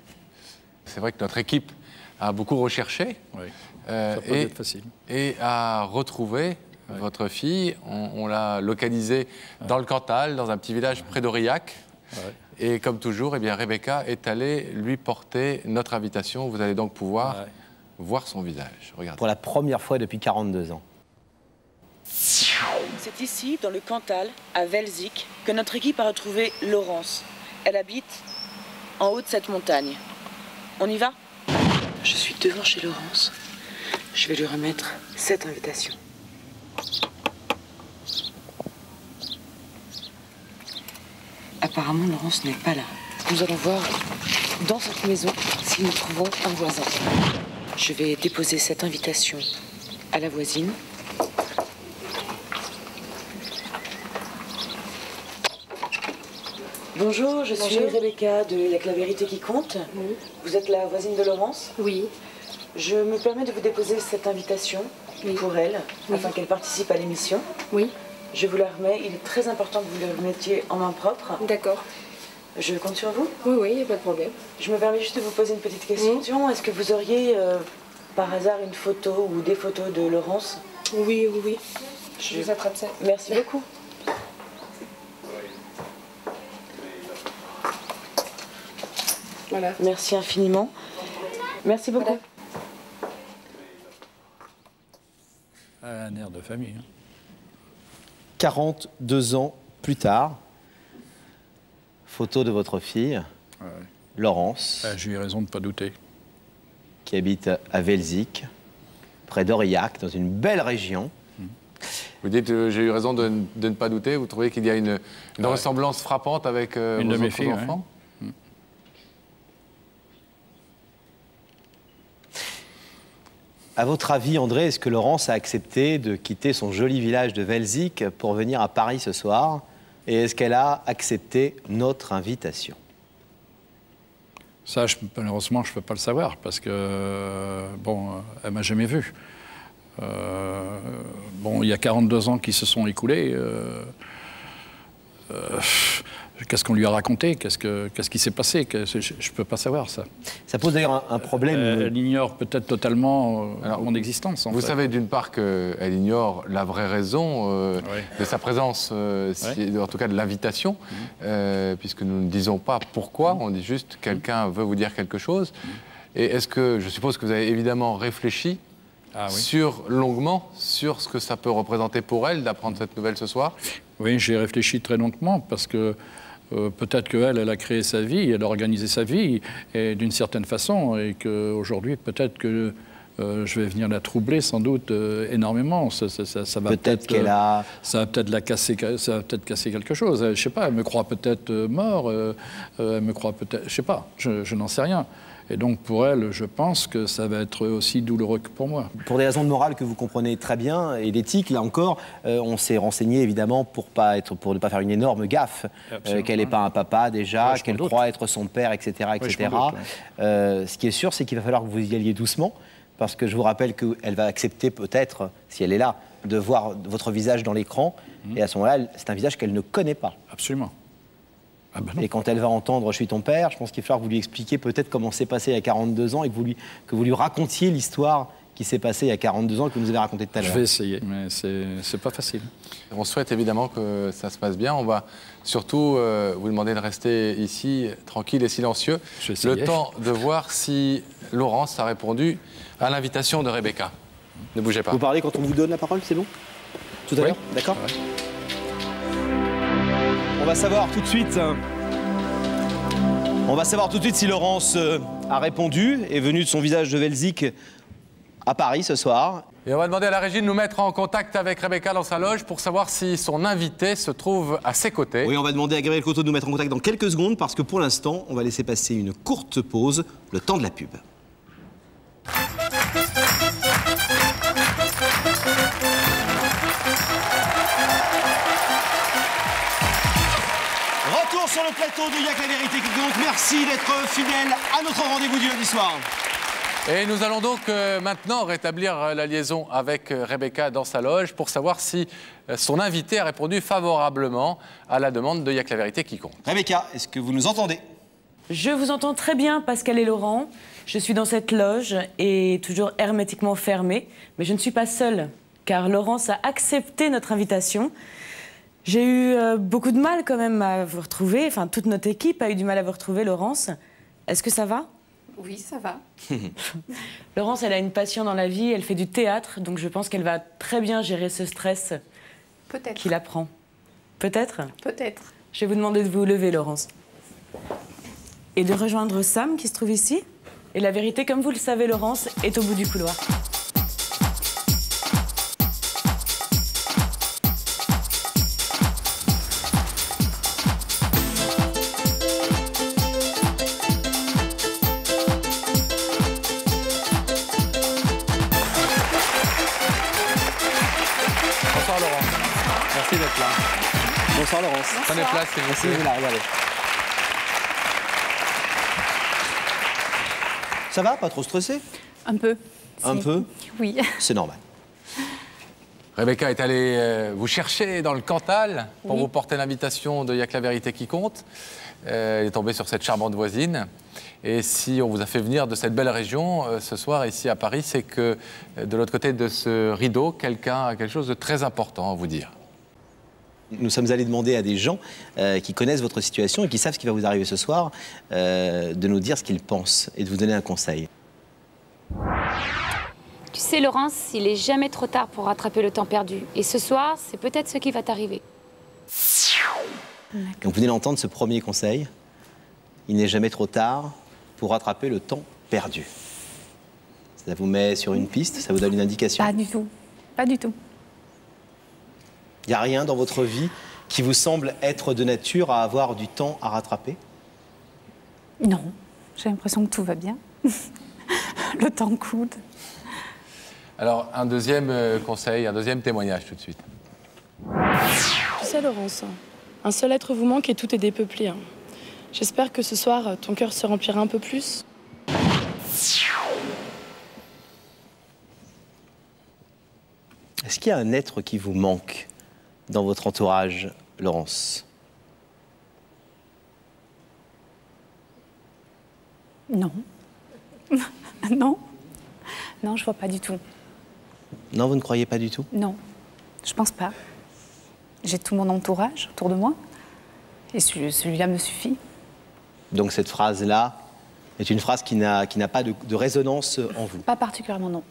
C'est vrai que notre équipe a beaucoup recherché. Oui. Ça peut être facile. Et a retrouvé votre fille. On l'a localisée dans le Cantal, dans un petit village près d'Aurillac. Et comme toujours, Rebecca est allée lui porter notre invitation. Vous allez donc pouvoir voir son visage. Regardez. Pour la première fois depuis 42 ans. C'est ici, dans le Cantal, à Velzic, que notre équipe a retrouvé Laurence. Elle habite en haut de cette montagne. On y va? Je suis devant chez Laurence. Je vais lui remettre cette invitation. Apparemment, Laurence n'est pas là. Nous allons voir dans cette maison si nous trouvons un voisin. Je vais déposer cette invitation à la voisine. Bonjour, je suis Rebecca de Y'a que la vérité qui compte. Oui. Vous êtes la voisine de Laurence? Oui. Je me permets de vous déposer cette invitation pour elle, afin qu'elle participe à l'émission. Oui. Je vous la remets. Il est très important que vous la remettiez en main propre. D'accord. Je compte sur vous? Oui, il n'y a pas de problème. Je me permets juste de vous poser une petite question. Est-ce que vous auriez, par hasard, une photo ou des photos de Laurence? Oui. Je vous attrape ça. Merci beaucoup. Voilà. Merci infiniment. Merci beaucoup. Voilà. Un air de famille. 42 ans plus tard, photo de votre fille, Laurence. J'ai eu raison de ne pas douter. Qui habite à Velzic, près d'Aurillac, dans une belle région. Vous dites j'ai eu raison de ne pas douter. Vous trouvez qu'il y a une ressemblance frappante avec une vos de mes autres filles, enfants? À votre avis, André, est-ce que Laurence a accepté de quitter son joli village de Velzic pour venir à Paris ce soir? Et est-ce qu'elle a accepté notre invitation? Ça, malheureusement, je ne peux pas le savoir parce que, bon, elle ne m'a jamais vu. Bon, il y a 42 ans qui se sont écoulés. Qu'est-ce qu'on lui a raconté? Qu'est-ce qui s'est passé? Je ne peux pas savoir ça. Ça pose d'ailleurs un problème. Elle ignore peut-être totalement mon existence. Vous savez d'une part qu'elle ignore la vraie raison de sa présence, en tout cas de l'invitation, puisque nous ne disons pas pourquoi, on dit juste quelqu'un veut vous dire quelque chose. Et est-ce que, je suppose que vous avez évidemment réfléchi longuement sur ce que ça peut représenter pour elle d'apprendre cette nouvelle ce soir? Oui, j'ai réfléchi très longuement parce que peut-être qu'elle a créé sa vie, elle a organisé sa vie d'une certaine façon et qu'aujourd'hui, peut-être que je vais venir la troubler sans doute énormément. Ça va peut-être qu'elle a... Ça va peut-être casser quelque chose. Je ne sais pas, elle me croit peut-être mort, elle me croit peut-être... Je ne sais pas, je n'en sais rien. Et donc, pour elle, je pense que ça va être aussi douloureux que pour moi. Pour des raisons de morale que vous comprenez très bien, et d'éthique, là encore, on s'est renseigné, évidemment, pour ne pas faire une énorme gaffe, qu'elle n'est pas un papa, déjà, qu'elle croit être son père, etc., etc. Ce qui est sûr, c'est qu'il va falloir que vous y alliez doucement, parce que je vous rappelle qu'elle va accepter, peut-être, si elle est là, de voir votre visage dans l'écran, et à ce moment-là, c'est un visage qu'elle ne connaît pas. Absolument. Ah ben et quand elle va entendre « Je suis ton père », je pense qu'il va falloir que vous lui expliquiez peut-être comment c'est passé il y a 42 ans et que vous lui racontiez l'histoire qui s'est passée il y a 42 ans et que vous nous avez raconté tout à l'heure. Je vais essayer, mais c'est pas facile. On souhaite évidemment que ça se passe bien. On va surtout vous demander de rester ici, tranquille et silencieux, le temps de voir si Laurence a répondu à l'invitation de Rebecca. Ne bougez pas. Vous parlez quand on vous donne la parole, c'est bon? Tout à l'heure, d'accord? On va savoir tout de suite. On va savoir tout de suite si Laurence a répondu, est venue de son visage de Velzic à Paris ce soir. Et on va demander à la régie de nous mettre en contact avec Rebecca dans sa loge pour savoir si son invité se trouve à ses côtés. Oui, on va demander à Gabriel Coteau de nous mettre en contact dans quelques secondes parce que pour l'instant, on va laisser passer une courte pause, le temps de la pub. Retour sur le plateau de Y'a que la vérité qui compte. Merci d'être fidèle à notre rendez-vous du lundi soir. Et nous allons donc maintenant rétablir la liaison avec Rebecca dans sa loge pour savoir si son invité a répondu favorablement à la demande de Y'a que la vérité qui compte. Rebecca, est-ce que vous nous entendez? Je vous entends très bien, Pascal et Laurent. Je suis dans cette loge et toujours hermétiquement fermée. Mais je ne suis pas seule, car Laurence a accepté notre invitation. J'ai eu beaucoup de mal quand même à vous retrouver. Enfin, toute notre équipe a eu du mal à vous retrouver, Laurence. Est-ce que ça va? Oui, ça va. Laurence, elle a une passion dans la vie, elle fait du théâtre, donc je pense qu'elle va très bien gérer ce stress qui la prend. Peut-être? Peut-être. Je vais vous demander de vous lever, Laurence. Et de rejoindre Sam, qui se trouve ici. Et la vérité, comme vous le savez, Laurence, est au bout du couloir. Bonsoir Laurence. Merci d'être là. Bonsoir Laurence. Prenez place, s'il vous plaît. Vous la regardez. Ça va? Pas trop stressé? Un peu. Un peu? Oui. C'est normal. Rebecca est allée vous chercher dans le Cantal pour vous porter l'invitation de Y'a que la vérité qui compte. Elle est tombée sur cette charmante voisine. Et si on vous a fait venir de cette belle région ce soir ici à Paris, c'est que de l'autre côté de ce rideau, quelqu'un a quelque chose de très important à vous dire. Nous sommes allés demander à des gens qui connaissent votre situation et qui savent ce qui va vous arriver ce soir, de nous dire ce qu'ils pensent et de vous donner un conseil. Tu sais, Laurence, il est jamais trop tard pour rattraper le temps perdu. Et ce soir, c'est peut-être ce qui va t'arriver. Donc vous venez d'entendre ce premier conseil. Il n'est jamais trop tard pour rattraper le temps perdu. Ça vous met sur une piste, ça vous donne une indication? Pas du tout. Pas du tout. Il n'y a rien dans votre vie qui vous semble être de nature à avoir du temps à rattraper? Non. J'ai l'impression que tout va bien. Le temps coule. Alors, un deuxième conseil, un deuxième témoignage tout de suite. Tu sais, Laurence, un seul être vous manque et tout est dépeuplé. Hein. J'espère que ce soir, ton cœur se remplira un peu plus. qu'il y a un être qui vous manque dans votre entourage, Laurence? Non. Non. Non, je vois pas du tout. Non, vous ne croyez pas du tout? Non, je pense pas. J'ai tout mon entourage autour de moi. Et celui-là me suffit. Donc cette phrase-là est une phrase qui n'a pas de résonance en vous? Pas particulièrement, non.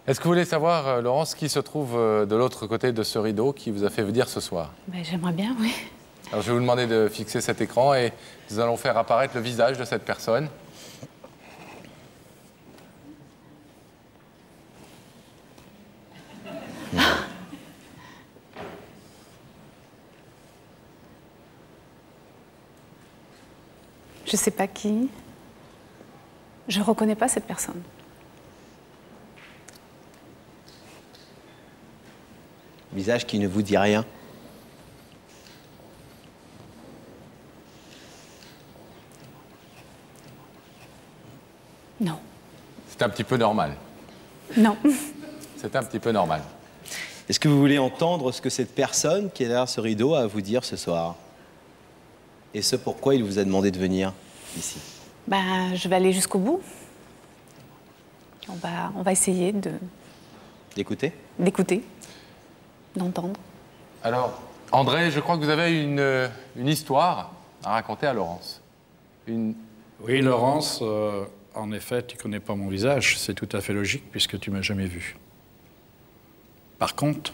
Est-ce que vous voulez savoir, Laurence, qui se trouve de l'autre côté de ce rideau qui vous a fait venir ce soir? Ben, j'aimerais bien, oui. Alors je vais vous demander de fixer cet écran et nous allons faire apparaître le visage de cette personne. Je sais pas qui. Je reconnais pas cette personne. Visage qui ne vous dit rien? Non. C'est un petit peu normal. Non. C'est un petit peu normal. Est-ce que vous voulez entendre ce que cette personne qui est derrière ce rideau a à vous dire ce soir? Et ce pourquoi il vous a demandé de venir ici? Ben, je vais aller jusqu'au bout. On va essayer d'écouter, d'entendre. Alors, André, je crois que vous avez une histoire à raconter à Laurence. Oui, Laurence, en effet, tu ne connais pas mon visage. C'est tout à fait logique puisque tu ne m'as jamais vu. Par contre,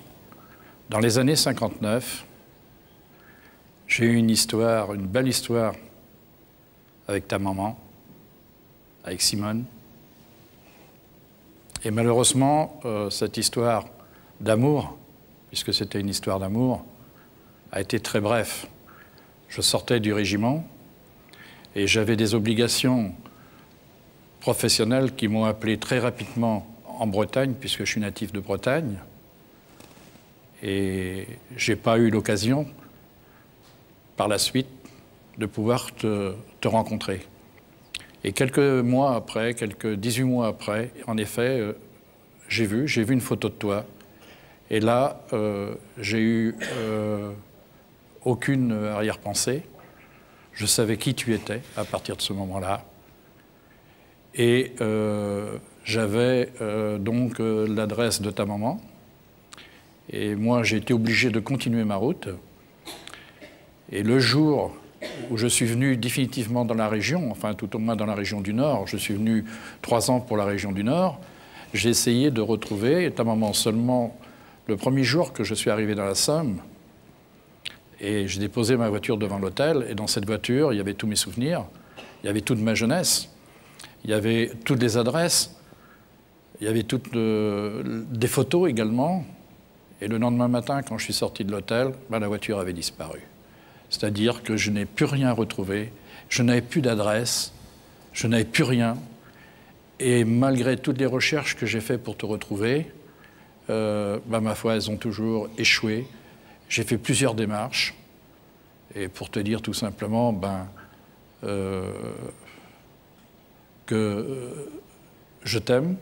dans les années 59, j'ai eu une histoire, une belle histoire avec ta maman, avec Simone. Et malheureusement, cette histoire d'amour, puisque c'était une histoire d'amour, a été très bref. Je sortais du régiment et j'avais des obligations professionnelles qui m'ont appelé très rapidement en Bretagne, puisque je suis natif de Bretagne. Et je n'ai pas eu l'occasion, par la suite, de pouvoir te rencontrer. Et quelques mois après, quelques 18 mois après, en effet, j'ai vu une photo de toi. Et là, j'ai eu aucune arrière-pensée. Je savais qui tu étais à partir de ce moment-là. Et j'avais donc l'adresse de ta maman. Et moi, j'ai été obligé de continuer ma route. Et le jour où je suis venu définitivement dans la région, enfin tout au moins dans la région du Nord, je suis venu 3 ans pour la région du Nord, j'ai essayé de retrouver ta maman seulement le premier jour que je suis arrivé dans la Somme. Et j'ai déposé ma voiture devant l'hôtel, et dans cette voiture, il y avait tous mes souvenirs, il y avait toute ma jeunesse, il y avait toutes les adresses, il y avait toutes des photos également. Et le lendemain matin, quand je suis sorti de l'hôtel, ben, la voiture avait disparu. C'est-à-dire que je n'ai plus rien retrouvé, je n'avais plus d'adresse, je n'avais plus rien. Et malgré toutes les recherches que j'ai faites pour te retrouver, ben, ma foi, elles ont toujours échoué. J'ai fait plusieurs démarches. Et pour te dire tout simplement que je t'aime,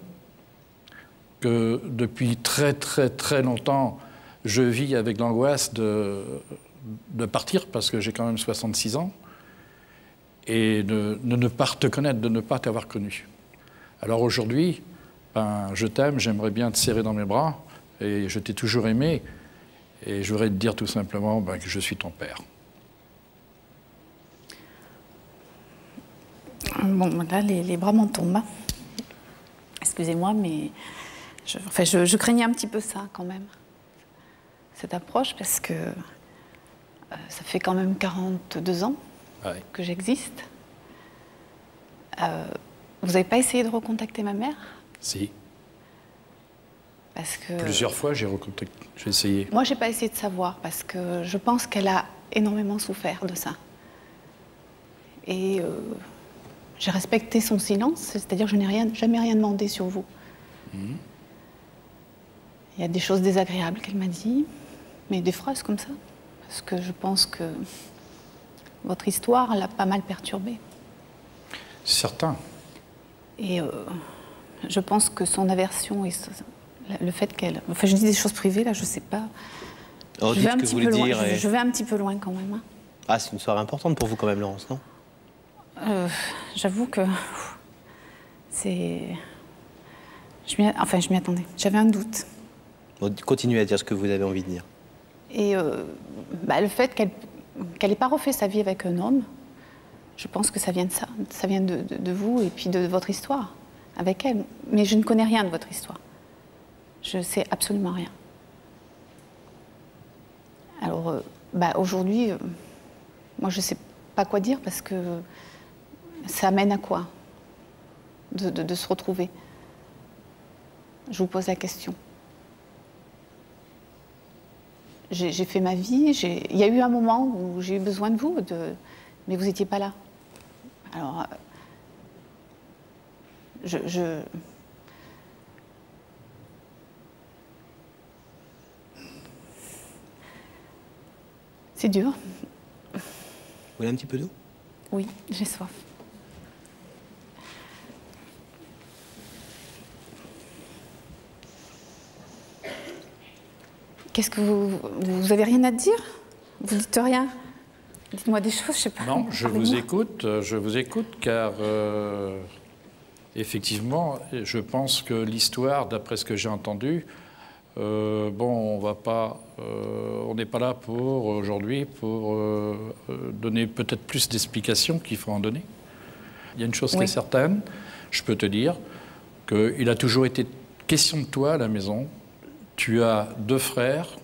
que depuis très très très longtemps, je vis avec l'angoisse de partir, parce que j'ai quand même 66 ans, et de ne pas te connaître, de ne pas t'avoir connu. Alors aujourd'hui, ben, je t'aime, j'aimerais bien te serrer dans mes bras, et je t'ai toujours aimé, et je voudrais te dire tout simplement ben, que je suis ton père. Bon, là, les bras m'en tombent. Excusez-moi, mais je craignais un petit peu ça, quand même, cette approche, parce que ça fait quand même 42 ans que j'existe. Vous n'avez pas essayé de recontacter ma mère? Si. Parce que... Plusieurs fois, j'ai essayé. Moi, je n'ai pas essayé de savoir, parce que je pense qu'elle a énormément souffert de ça. Et j'ai respecté son silence, c'est-à-dire que je n'ai jamais rien demandé sur vous. Il y a des choses désagréables qu'elle m'a dit, mais des phrases comme ça. Parce que je pense que votre histoire l'a pas mal perturbée. Certain. Et je pense que son aversion et Le fait qu'elle... Enfin, je dis des choses privées, là, je sais pas. Alors, Je dites vais, un ce que petit vous peu voulez loin. dire. Je vais un petit peu loin quand même. Hein. Ah, c'est une soirée importante pour vous quand même, Laurence, non? J'avoue que c'est... Je m'y attendais. J'avais un doute. Bon, continuez à dire ce que vous avez envie de dire. Et le fait qu'elle n'ait pas refait sa vie avec un homme, je pense que ça vient de ça. Ça vient de vous et puis de votre histoire avec elle. Mais je ne connais rien de votre histoire. Je ne sais absolument rien. Alors, aujourd'hui, moi, je ne sais pas quoi dire parce que ça amène à quoi de se retrouver? Je vous pose la question. J'ai fait ma vie, il y a eu un moment où j'ai eu besoin de vous, mais vous n'étiez pas là. Alors, c'est dur. Vous voulez un petit peu d'eau? Oui, j'ai soif. Qu'est-ce que vous avez rien à dire? Vous dites rien? Dites-moi des choses, je sais pas. Non, je vous écoute car effectivement, je pense que l'histoire, d'après ce que j'ai entendu, on n'est pas là pour aujourd'hui pour donner peut-être plus d'explications qu'il faut en donner. Il y a une chose qui est certaine, je peux te dire qu'il a toujours été question de toi à la maison. Tu as 2 frères,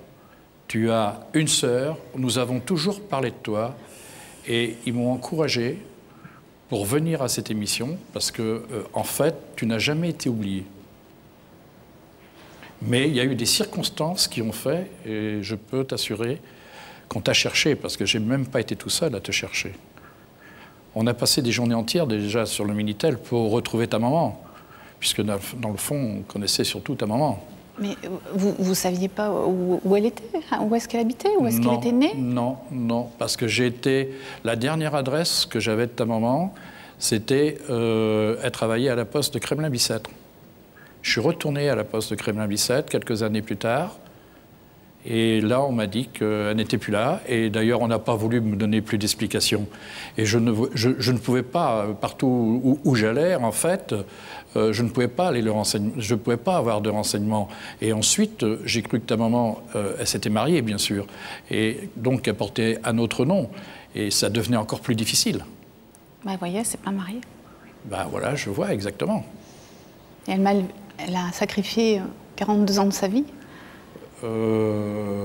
tu as une sœur, nous avons toujours parlé de toi et ils m'ont encouragé pour venir à cette émission parce que, en fait, tu n'as jamais été oublié. Mais il y a eu des circonstances qui ont fait, et je peux t'assurer qu'on t'a cherché, parce que je n'ai même pas été tout seul à te chercher. On a passé des journées entières déjà sur le Minitel pour retrouver ta maman, puisque dans le fond, on connaissait surtout ta maman. Mais vous ne saviez pas où elle était? Où est-ce qu'elle habitait? Où est-ce qu'elle était née? Non, parce que la dernière adresse que j'avais de ta maman, c'était elle travaillait à la poste de Kremlin-Bicêtre. Je suis retourné à la poste de Kremlin-Bicêtre quelques années plus tard. Et là, on m'a dit qu'elle n'était plus là. Et d'ailleurs, on n'a pas voulu me donner plus d'explications. Et je ne pouvais pas, partout où j'allais, en fait, je ne pouvais pas aller je ne pouvais pas avoir de renseignements. Et ensuite, j'ai cru que ta maman, elle s'était mariée, bien sûr. Et donc, elle portait un autre nom. Et ça devenait encore plus difficile. Vous voyez, elle ne s'est pas mariée. Voilà, je vois exactement. Et elle a sacrifié 42 ans de sa vie.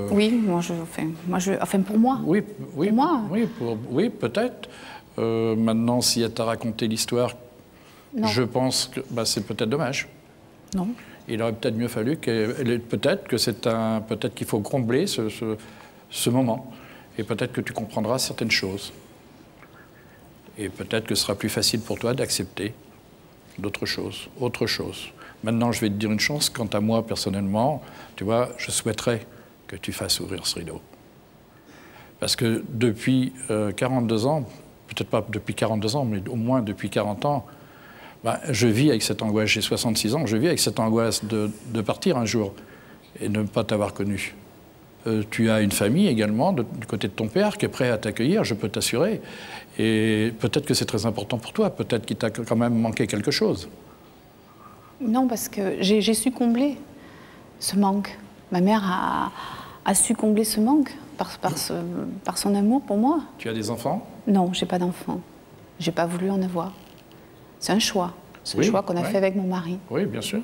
Oui, pour moi. Oui, pour moi. Oui, peut-être. Maintenant, si elle t'a raconté l'histoire, je pense que c'est peut-être dommage. Non. Il aurait peut-être mieux fallu peut-être qu'il faut combler ce moment. Et peut-être que tu comprendras certaines choses. Et peut-être que ce sera plus facile pour toi d'accepter autre chose. Maintenant, je vais te dire une chose. Quant à moi, personnellement, tu vois, je souhaiterais que tu fasses ouvrir ce rideau. Parce que depuis 42 ans, peut-être pas depuis 42 ans, mais au moins depuis 40 ans, je vis avec cette angoisse. J'ai 66 ans, je vis avec cette angoisse de partir un jour et de ne pas t'avoir connu. Tu as une famille également, du côté de ton père, qui est prêt à t'accueillir, je peux t'assurer. Et peut-être que c'est très important pour toi, peut-être qu'il t'a quand même manqué quelque chose. Non, parce que j'ai su combler ce manque. Ma mère a su combler ce manque par son amour pour moi. Tu as des enfants? Non, j'ai pas d'enfants. J'ai pas voulu en avoir. C'est un choix. C'est un choix qu'on a fait avec mon mari. Oui, bien sûr.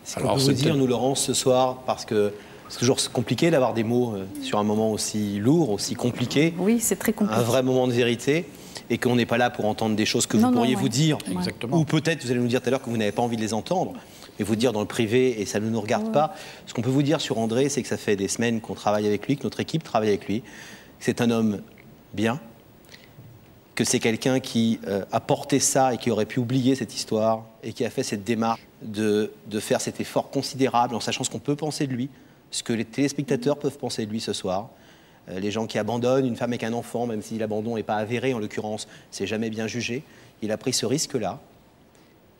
Ce qu'on peut vous dire, nous, Laurence, ce soir, parce que c'est toujours compliqué d'avoir des mots sur un moment aussi lourd, aussi compliqué. Oui, c'est très compliqué. Un vrai moment de vérité. Et qu'on n'est pas là pour entendre des choses que vous pourriez vous dire. Exactement. Ou peut-être, vous allez nous dire tout à l'heure que vous n'avez pas envie de les entendre, mais vous dire dans le privé, et ça ne nous regarde pas. Ce qu'on peut vous dire sur André, c'est que ça fait des semaines qu'on travaille avec lui, que notre équipe travaille avec lui. C'est un homme bien, que c'est quelqu'un qui a porté ça et qui aurait pu oublier cette histoire, et qui a fait cette démarche de faire cet effort considérable en sachant ce qu'on peut penser de lui, ce que les téléspectateurs peuvent penser de lui ce soir. Les gens qui abandonnent une femme avec un enfant, même si l'abandon n'est pas avéré, en l'occurrence, c'est jamais bien jugé. Il a pris ce risque-là.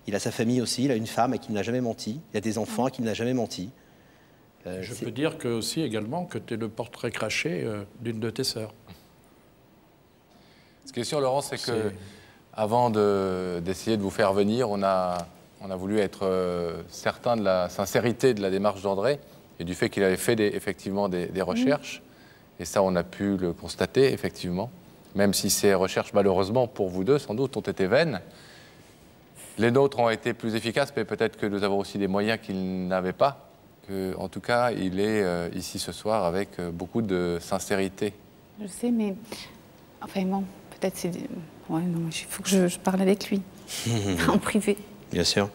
Il a sa famille aussi, il a une femme à qui il n'a jamais menti, il a des enfants à qui il n'a jamais menti. Je peux dire que, aussi également que tu es le portrait craché d'une de tes sœurs. Ce qui est sûr, Laurent, c'est que avant d'essayer de vous faire venir, on a voulu être certain de la sincérité de la démarche d'André et du fait qu'il avait fait effectivement des recherches. Et ça, on a pu le constater, effectivement. Même si ces recherches, malheureusement, pour vous deux, sans doute, ont été vaines. Les nôtres ont été plus efficaces, mais peut-être que nous avons aussi des moyens qu'il n'avait pas. En tout cas, il est ici ce soir avec beaucoup de sincérité. Je sais, mais... Enfin bon, peut-être c'est... Ouais, non, il faut que je parle avec lui, en privé. Bien sûr.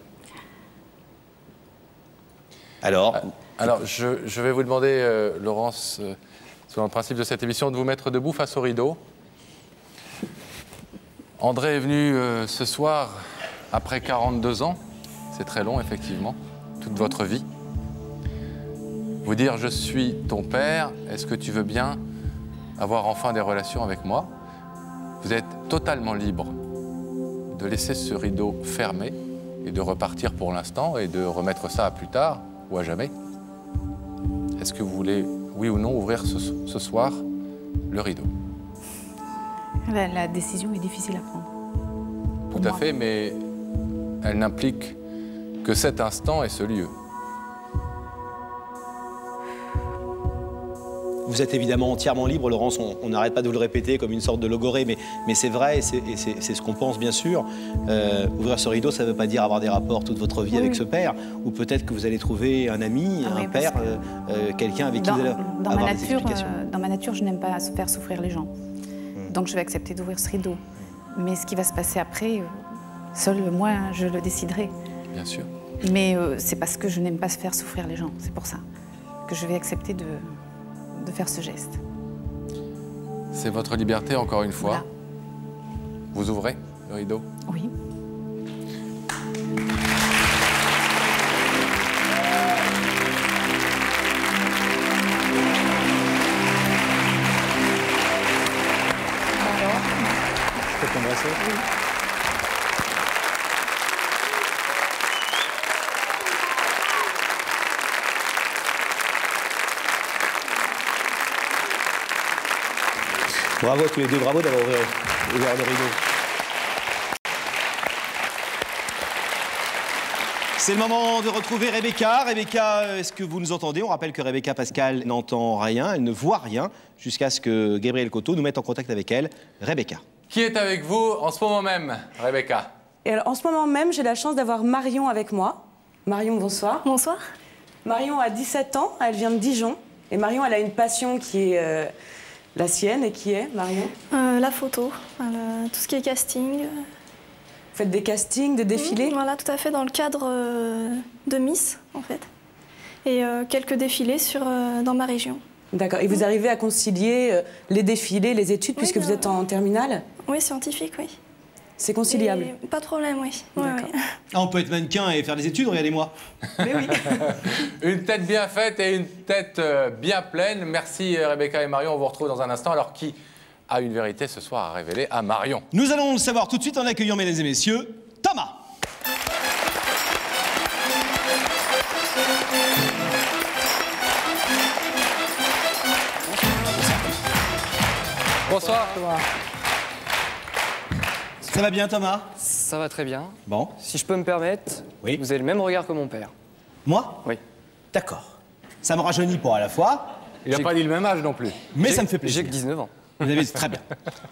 Alors je vais vous demander, Laurence, selon le principe de cette émission, de vous mettre debout face au rideau. André est venu ce soir après 42 ans. C'est très long, effectivement, toute votre vie. Vous dire « Je suis ton père, est-ce que tu veux bien avoir enfin des relations avec moi ?» Vous êtes totalement libre de laisser ce rideau fermé et de repartir pour l'instant et de remettre ça à plus tard ou à jamais. Est-ce que vous voulez, oui ou non, ouvrir ce soir le rideau? La décision est difficile à prendre. Tout à fait, mais elle n'implique que cet instant et ce lieu. Vous êtes évidemment entièrement libre, Laurence, on n'arrête pas de vous le répéter comme une sorte de logorée, mais c'est vrai et c'est ce qu'on pense bien sûr. Ouvrir ce rideau, ça ne veut pas dire avoir des rapports toute votre vie avec ce père, ou peut-être que vous allez trouver un ami, un père, quelqu'un avec qui vous allez avoir des explications. Dans ma nature, je n'aime pas faire souffrir les gens. Donc je vais accepter d'ouvrir ce rideau. Mais ce qui va se passer après, seul moi, je le déciderai. Bien sûr. Mais c'est parce que je n'aime pas faire souffrir les gens, c'est pour ça que je vais accepter de faire ce geste. C'est votre liberté, encore une fois. Voilà. Vous ouvrez le rideau? Oui. Alors, je peux t'embrasser? Oui. Bravo à tous les deux, bravo d'avoir ouvert le rideau. C'est le moment de retrouver Rebecca. Rebecca, est-ce que vous nous entendez? On rappelle que Rebecca Pascal n'entend rien, elle ne voit rien, jusqu'à ce que Gabriel Coteau nous mette en contact avec elle. Rebecca. Qui est avec vous en ce moment même, Rebecca? Et alors, en ce moment même, j'ai la chance d'avoir Marion avec moi. Marion, bonsoir. Bonsoir. Marion a 17 ans, elle vient de Dijon. Et Marion, elle a une passion qui est... la sienne, et qui est, Marion? La photo, tout ce qui est casting. Vous faites des castings, des défilés? Voilà, tout à fait, dans le cadre de Miss, en fait. Et quelques défilés dans ma région. D'accord. Et vous arrivez à concilier les défilés, les études, puisque vous êtes en terminale? Oui, scientifique, oui. C'est conciliable? Et pas de problème, oui. D'accord. Ah, on peut être mannequin et faire des études, regardez-moi. Mais oui. Une tête bien faite et une tête bien pleine. Merci Rebecca et Marion, on vous retrouve dans un instant. Alors qui a une vérité ce soir à révéler à Marion? Nous allons le savoir tout de suite en accueillant, mesdames et messieurs, Thomas. Bonsoir. Ça va bien, Thomas? Ça va très bien. Bon. Si je peux me permettre, oui. Vous avez le même regard que mon père. Moi? Oui. D'accord. Ça me rajeunit pour à la fois. Il n'a pas dit le même âge non plus. Mais ça me fait plaisir. J'ai que 19 ans. Vous avez très bien.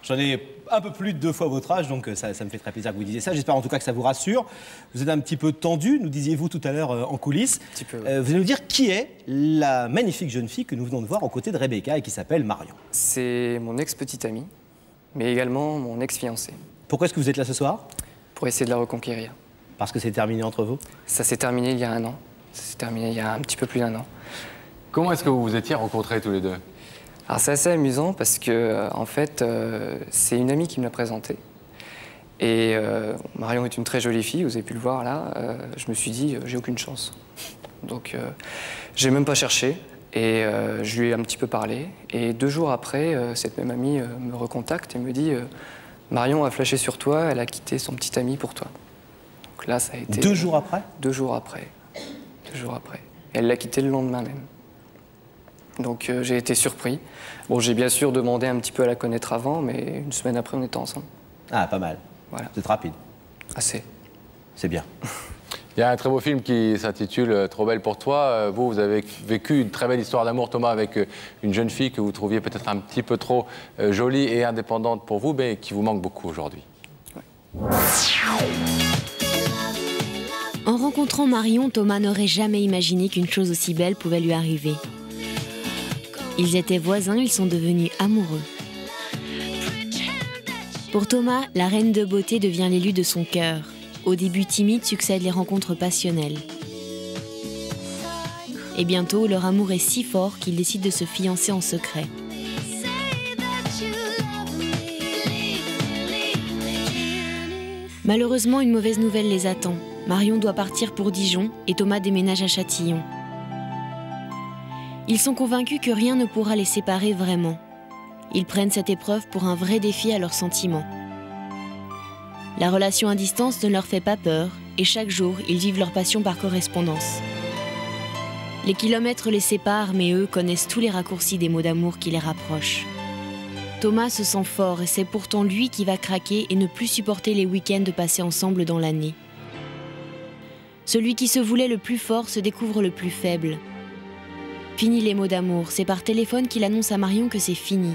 J'en ai un peu plus de 2 fois votre âge, donc ça me fait très plaisir que vous disiez ça. J'espère en tout cas que ça vous rassure. Vous êtes un petit peu tendu, nous disiez-vous tout à l'heure en coulisses. Un petit peu. Vous allez nous dire qui est la magnifique jeune fille que nous venons de voir aux côtés de Rebecca et qui s'appelle Marion. C'est mon ex-petite amie, mais également mon ex-fiancé. Pourquoi est-ce que vous êtes là ce soir? Pour essayer de la reconquérir. Parce que c'est terminé entre vous? Ça s'est terminé il y a 1 an. Ça s'est terminé il y a un petit peu plus d'1 an. Comment est-ce que vous vous étiez rencontrés tous les deux? Alors c'est assez amusant parce que, en fait, c'est une amie qui me l'a présenté. Et Marion est une très jolie fille, vous avez pu le voir là. Je me suis dit, j'ai aucune chance. Donc, j'ai même pas cherché. Et je lui ai un petit peu parlé. Et 2 jours après, cette même amie me recontacte et me dit Marion a flashé sur toi, elle a quitté son petit ami pour toi. Donc là, ça a été... 2 jours après? 2 jours après. 2 jours après. Et elle l'a quitté le lendemain même. Donc j'ai été surpris. Bon, j'ai bien sûr demandé un petit peu à la connaître avant, mais une semaine après, on était ensemble. Ah, pas mal. Voilà. C'est rapide. Assez. C'est bien. Il y a un très beau film qui s'intitule « Trop belle pour toi ». Vous avez vécu une très belle histoire d'amour, Thomas, avec une jeune fille que vous trouviez peut-être un petit peu trop jolie et indépendante pour vous, mais qui vous manque beaucoup aujourd'hui. Ouais. En rencontrant Marion, Thomas n'aurait jamais imaginé qu'une chose aussi belle pouvait lui arriver. Ils étaient voisins, ils sont devenus amoureux. Pour Thomas, la reine de beauté devient l'élu de son cœur. Au début timide succèdent les rencontres passionnelles. Et bientôt, leur amour est si fort qu'ils décident de se fiancer en secret. Malheureusement, une mauvaise nouvelle les attend. Marion doit partir pour Dijon et Thomas déménage à Châtillon. Ils sont convaincus que rien ne pourra les séparer vraiment. Ils prennent cette épreuve pour un vrai défi à leurs sentiments. La relation à distance ne leur fait pas peur et chaque jour, ils vivent leur passion par correspondance. Les kilomètres les séparent, mais eux connaissent tous les raccourcis des mots d'amour qui les rapprochent. Thomas se sent fort et c'est pourtant lui qui va craquer et ne plus supporter les week-ends passés ensemble dans l'année. Celui qui se voulait le plus fort se découvre le plus faible. Fini les mots d'amour, c'est par téléphone qu'il annonce à Marion que c'est fini.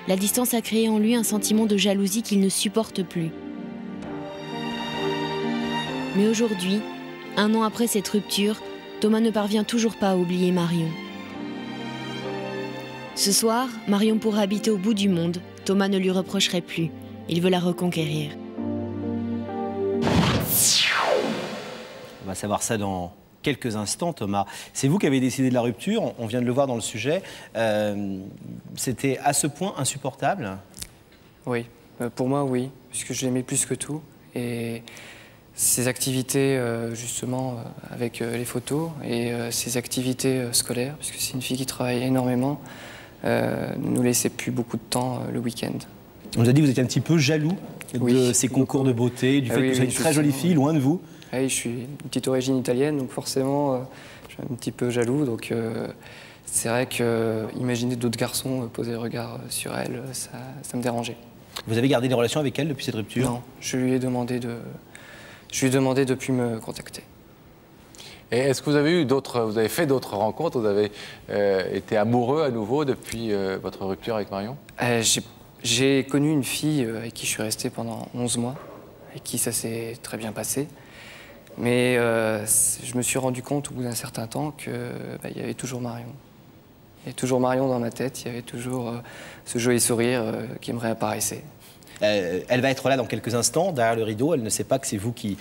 La distance a créé en lui un sentiment de jalousie qu'il ne supporte plus. Mais aujourd'hui, 1 an après cette rupture, Thomas ne parvient toujours pas à oublier Marion. Ce soir, Marion pourra habiter au bout du monde. Thomas ne lui reprocherait plus. Il veut la reconquérir. On va savoir ça dans quelques instants, Thomas. C'est vous qui avez décidé de la rupture, on vient de le voir dans le sujet. C'était à ce point insupportable? Oui, pour moi, oui, puisque je l'aimais plus que tout. Et ses activités, justement, avec les photos et ses activités scolaires, puisque c'est une fille qui travaille énormément, ne nous laissait plus beaucoup de temps le week-end. On vous a dit que vous étiez un petit peu jaloux de ces concours de beauté, du fait que vous soyez une très jolie fille, loin de vous. Oui, je suis une petite origine italienne, donc forcément, je suis un petit peu jaloux. Donc c'est vrai que imaginer d'autres garçons poser le regard sur elle, ça me dérangeait. Vous avez gardé des relations avec elle depuis cette rupture? Non, je lui ai demandé de plus me contacter. Et est-ce que vous avez fait d'autres rencontres? Vous avez été amoureux à nouveau depuis votre rupture avec Marion? J'ai connu une fille avec qui je suis resté pendant 11 mois, avec qui ça s'est très bien passé. Mais je me suis rendu compte au bout d'un certain temps qu'il y avait toujours Marion. Il y avait toujours Marion dans ma tête, il y avait toujours ce joli sourire qui me réapparaissait. Elle va être là dans quelques instants, derrière le rideau. Elle ne sait pas que c'est vous qui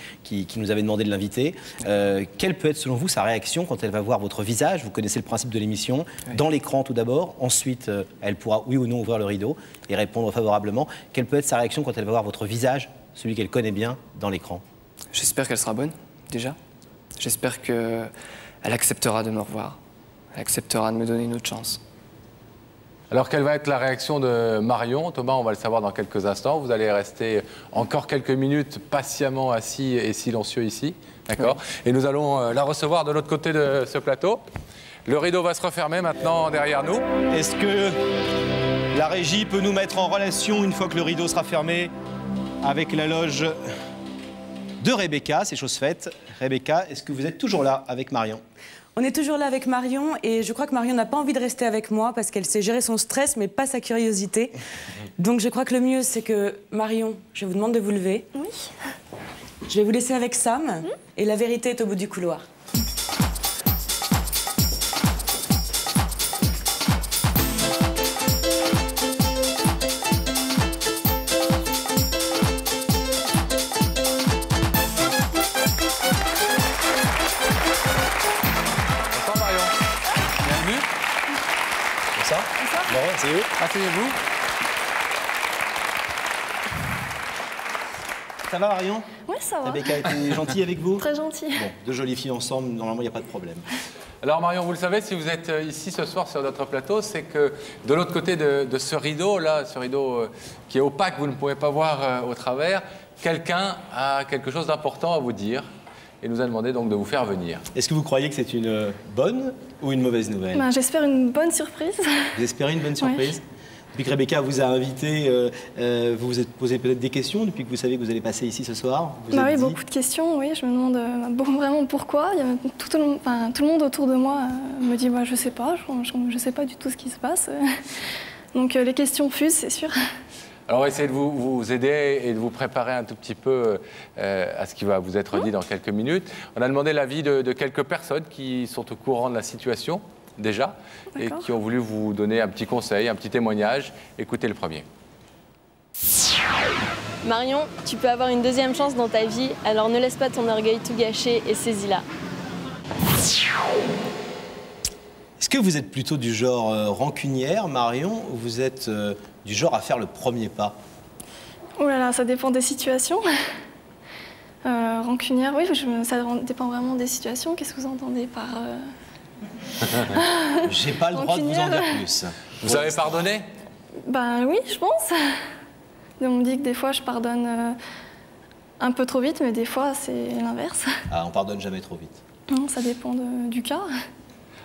nous avez demandé de l'inviter. Quelle peut être, selon vous, sa réaction quand elle va voir votre visage? Vous connaissez le principe de l'émission. Oui. Dans l'écran, tout d'abord. Ensuite, elle pourra, oui ou non, ouvrir le rideau et répondre favorablement. Quelle peut être sa réaction quand elle va voir votre visage, celui qu'elle connaît bien, dans l'écran? J'espère qu'elle sera bonne, déjà. J'espère qu'elle acceptera de me revoir. Elle acceptera de me donner une autre chance. Alors, quelle va être la réaction de Marion? Thomas, on va le savoir dans quelques instants. Vous allez rester encore quelques minutes patiemment assis et silencieux ici. D'accord? Oui. Et nous allons la recevoir de l'autre côté de ce plateau. Le rideau va se refermer maintenant derrière nous. Est-ce que la régie peut nous mettre en relation, une fois que le rideau sera fermé, avec la loge de Rebecca? C'est chose faite. Rebecca, est-ce que vous êtes toujours là avec Marion? On est toujours là avec Marion et je crois que Marion n'a pas envie de rester avec moi parce qu'elle sait gérer son stress mais pas sa curiosité. Donc je crois que le mieux c'est que Marion, je vous demande de vous lever. Oui. Je vais vous laisser avec Sam et la vérité est au bout du couloir. Asseyez-vous. Ça va, Marion? Oui, ça va. Rebecca a été gentille avec vous? Très gentille. Bon, deux jolies filles ensemble, normalement, il n'y a pas de problème. Alors, Marion, vous le savez, si vous êtes ici ce soir sur notre plateau, c'est que de l'autre côté de ce rideau, là, ce rideau qui est opaque, vous ne pouvez pas voir au travers, quelqu'un a quelque chose d'important à vous dire et nous a demandé donc de vous faire venir. Est-ce que vous croyez que c'est une bonne ou une mauvaise nouvelle? Ben, j'espère une bonne surprise. Vous espérez une bonne surprise? Depuis que Rebecca vous a invité, vous vous êtes posé peut-être des questions depuis que vous savez que vous allez passer ici ce soir? Oui, beaucoup de questions, oui. Je me demande vraiment pourquoi. Il y a tout le monde autour de moi me dit je sais pas, je sais pas du tout ce qui se passe. Donc les questions fusent, c'est sûr. Alors on va essayer de vous aider et de vous préparer un tout petit peu à ce qui va vous être dit dans quelques minutes. On a demandé l'avis de quelques personnes qui sont au courant de la situation déjà et qui ont voulu vous donner un petit conseil, un petit témoignage. Écoutez le premier. Marion, tu peux avoir une deuxième chance dans ta vie, alors ne laisse pas ton orgueil tout gâcher et saisis-la. Est-ce que vous êtes plutôt du genre rancunière, Marion, ou vous êtes du genre à faire le premier pas? Oh là là, ça dépend des situations. Rancunière, oui, ça dépend vraiment des situations. Qu'est-ce que vous entendez par... J'ai pas le droit de vous en dire plus. Vous avez pardonné? Ben oui, je pense. On me dit que des fois, je pardonne un peu trop vite, mais des fois, c'est l'inverse. Ah, on pardonne jamais trop vite. Non, ça dépend du cas.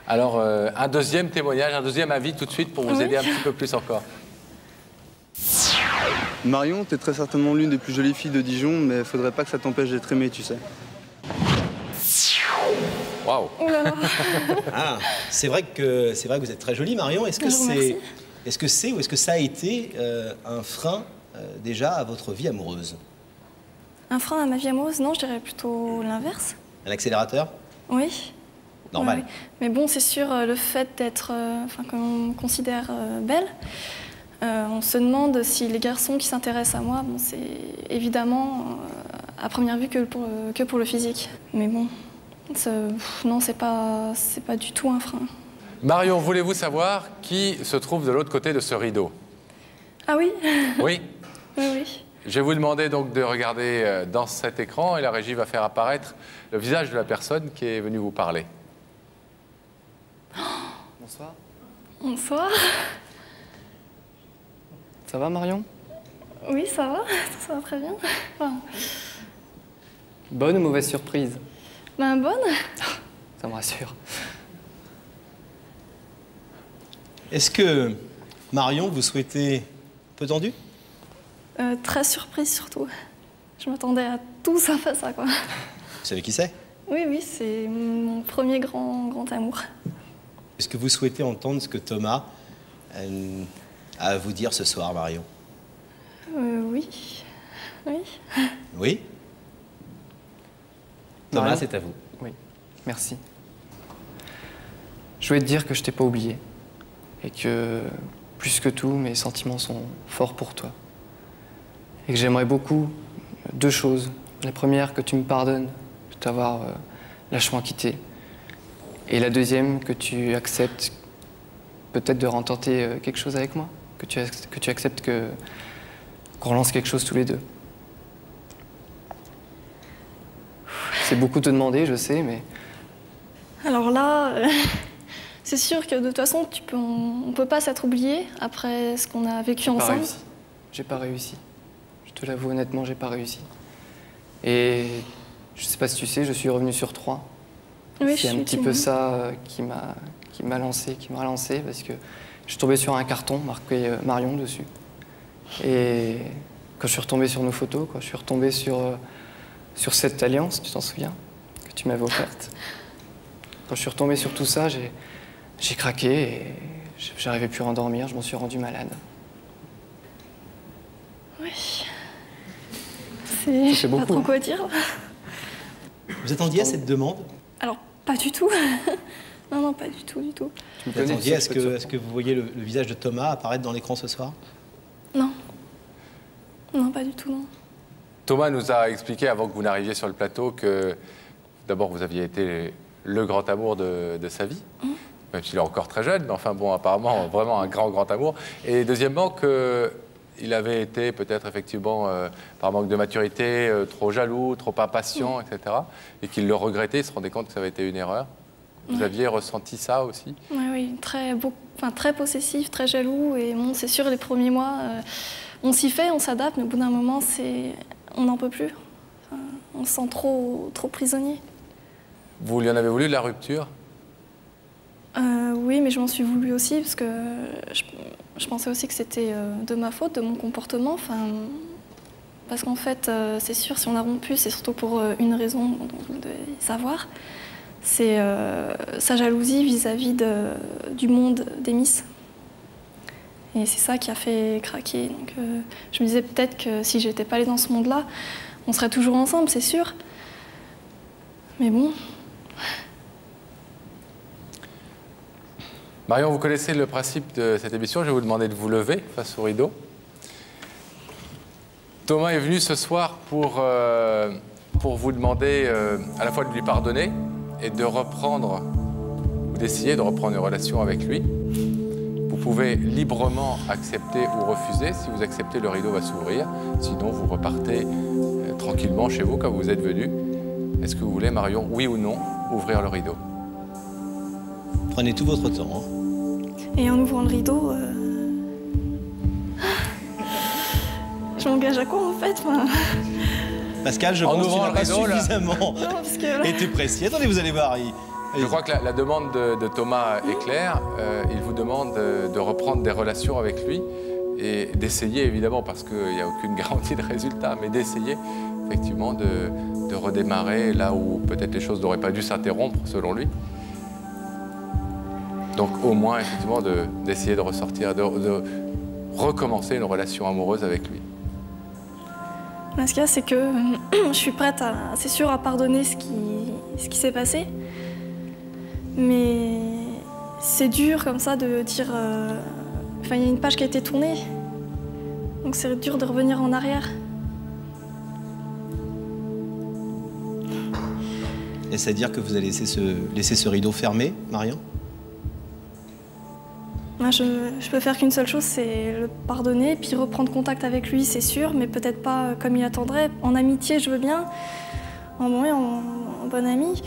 Alors, un deuxième témoignage, un deuxième avis tout de suite pour vous aider un petit peu plus encore. Marion, t'es très certainement l'une des plus jolies filles de Dijon, mais faudrait pas que ça t'empêche d'être aimée, tu sais. Waouh. Ah, c'est vrai que vous êtes très jolie, Marion. Est-ce que c'est ou est-ce que ça a été un frein déjà à votre vie amoureuse? Un frein à ma vie amoureuse? Non, je dirais plutôt l'inverse. Un accélérateur? Oui. Normal. Oui. Mais bon, c'est sûr, le fait d'être, qu'on me considère belle, on se demande si les garçons qui s'intéressent à moi, bon, c'est évidemment à première vue que pour le physique. Mais bon, non, c'est pas du tout un frein. Marion, voulez-vous savoir qui se trouve de l'autre côté de ce rideau? Ah oui? Oui. Oui. Je vais vous demander donc de regarder dans cet écran et la régie va faire apparaître le visage de la personne qui est venue vous parler. Bonsoir. Bonsoir. Ça va, Marion? Oui, ça va très bien. Enfin... Bonne ou mauvaise surprise? Ben, bonne. Ça me rassure. Est-ce que, Marion, vous souhaitez un peu tendu? Très surprise surtout. Je m'attendais à tout sauf à ça, quoi. Vous savez qui c'est? Oui, c'est mon premier grand amour. Est-ce que vous souhaitez entendre ce que Thomas a à vous dire ce soir, Marion? Oui. Oui? Thomas, Marion, c'est à vous. Oui, merci. Je voulais te dire que je t'ai pas oublié. Et que, plus que tout, mes sentiments sont forts pour toi. Et que j'aimerais beaucoup deux choses. La première, que tu me pardonnes de t'avoir lâchement quitté. Et la deuxième, que tu acceptes peut-être de retenter quelque chose avec moi. Que tu acceptes qu'on lance quelque chose tous les deux. C'est beaucoup te demander, je sais, mais... Alors là, c'est sûr que de toute façon, on peut pas s'être oublié après ce qu'on a vécu ensemble. J'ai pas réussi. Je te l'avoue honnêtement, j'ai pas réussi. Et je sais pas si tu sais, je suis revenu sur 3. Oui, c'est un petit peu ça qui m'a relancé, parce que je suis tombé sur un carton marqué Marion dessus. Et quand je suis retombé sur nos photos, quand je suis retombé sur cette alliance, tu t'en souviens, que tu m'avais offerte. Quand je suis retombé sur tout ça, j'ai craqué et j'arrivais plus à endormir, je m'en suis rendu malade. Oui. C'est beaucoup, pas trop quoi dire. Vous attendiez à cette demande? Alors, pas du tout. Non, pas du tout. Vous attendiez à ce que vous voyez le visage de Thomas apparaître dans l'écran ce soir? Non. Non, pas du tout, non. Thomas nous a expliqué avant que vous n'arriviez sur le plateau que d'abord vous aviez été le grand amour de sa vie, même s'il est encore très jeune, mais enfin bon, apparemment vraiment un grand amour. Et deuxièmement qu'il avait été peut-être effectivement par manque de maturité, trop jaloux, trop impatient, etc. Et qu'il le regrettait, il se rendait compte que ça avait été une erreur. Vous aviez ressenti ça aussi? Oui, très possessif, très jaloux. Et bon, c'est sûr, les premiers mois, on s'y fait, on s'adapte, mais au bout d'un moment, on n'en peut plus. Enfin, on se sent trop prisonnier. Vous lui en avez voulu de la rupture? Oui, mais je m'en suis voulu aussi parce que je pensais aussi que c'était de ma faute, de mon comportement. Enfin, parce qu'en fait, c'est sûr, si on a rompu, c'est surtout pour une raison dont vous devez savoir. C'est sa jalousie vis-à-vis du monde des Miss. Et c'est ça qui a fait craquer. Donc, je me disais peut-être que si j'étais pas allée dans ce monde-là, on serait toujours ensemble, c'est sûr. Mais bon. Marion, vous connaissez le principe de cette émission. Je vais vous demander de vous lever face au rideau. Thomas est venu ce soir pour vous demander à la fois de lui pardonner et de reprendre, ou d'essayer de reprendre une relation avec lui. Vous pouvez librement accepter ou refuser. Si vous acceptez, le rideau va s'ouvrir. Sinon, vous repartez tranquillement chez vous comme vous êtes venu. Est-ce que vous voulez, Marion, oui ou non, ouvrir le rideau? Prenez tout votre temps. Hein. Et en ouvrant le rideau, je m'engage à quoi en fait? Pascal, je pense que tu n'as pas suffisamment été précis. Attendez, vous allez voir. Je crois que la demande de Thomas est claire. Il vous demande de reprendre des relations avec lui et d'essayer, évidemment, parce qu'il n'y a aucune garantie de résultat, mais d'essayer, effectivement, de redémarrer là où peut-être les choses n'auraient pas dû s'interrompre, selon lui. Donc, au moins, effectivement, d'essayer de ressortir, de recommencer une relation amoureuse avec lui. Ce qu'il y a, c'est que je suis prête, c'est sûr, à pardonner ce qui s'est passé. Mais c'est dur comme ça de dire... Enfin, il y a une page qui a été tournée. Donc c'est dur de revenir en arrière. Est-ce à dire que vous allez laisser ce rideau fermé, Marion? Moi, je peux faire qu'une seule chose, c'est le pardonner, puis reprendre contact avec lui, c'est sûr, mais peut-être pas comme il attendrait. En amitié, je veux bien, en bonne amie,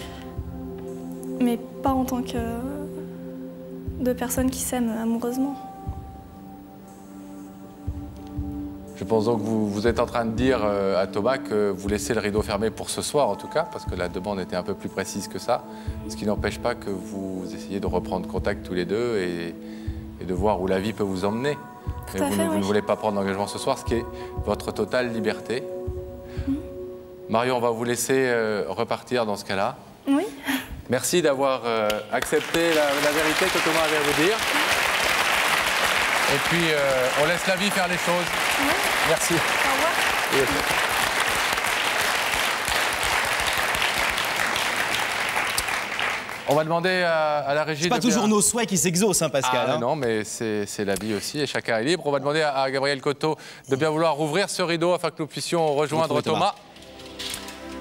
mais pas en tant que de personnes qui s'aiment amoureusement. Je pense donc que vous êtes en train de dire à Thomas que vous laissez le rideau fermé pour ce soir, en tout cas, parce que la demande était un peu plus précise que ça, ce qui n'empêche pas que vous essayez de reprendre contact tous les deux et de voir où la vie peut vous emmener. Mais vous ne voulez pas prendre d'engagement ce soir, ce qui est votre totale liberté. Marion, on va vous laisser repartir dans ce cas-là. Oui. Merci d'avoir accepté la vérité que Thomas avait à vous dire. Et puis, on laisse la vie faire les choses. Oui. Merci. Au revoir. On va demander à la régie... C'est pas toujours nos souhaits qui s'exaucent, hein, Pascal. Ah, non, mais c'est la vie aussi et chacun est libre. On va demander à Gabriel Coteau de bien vouloir rouvrir ce rideau afin que nous puissions rejoindre Thomas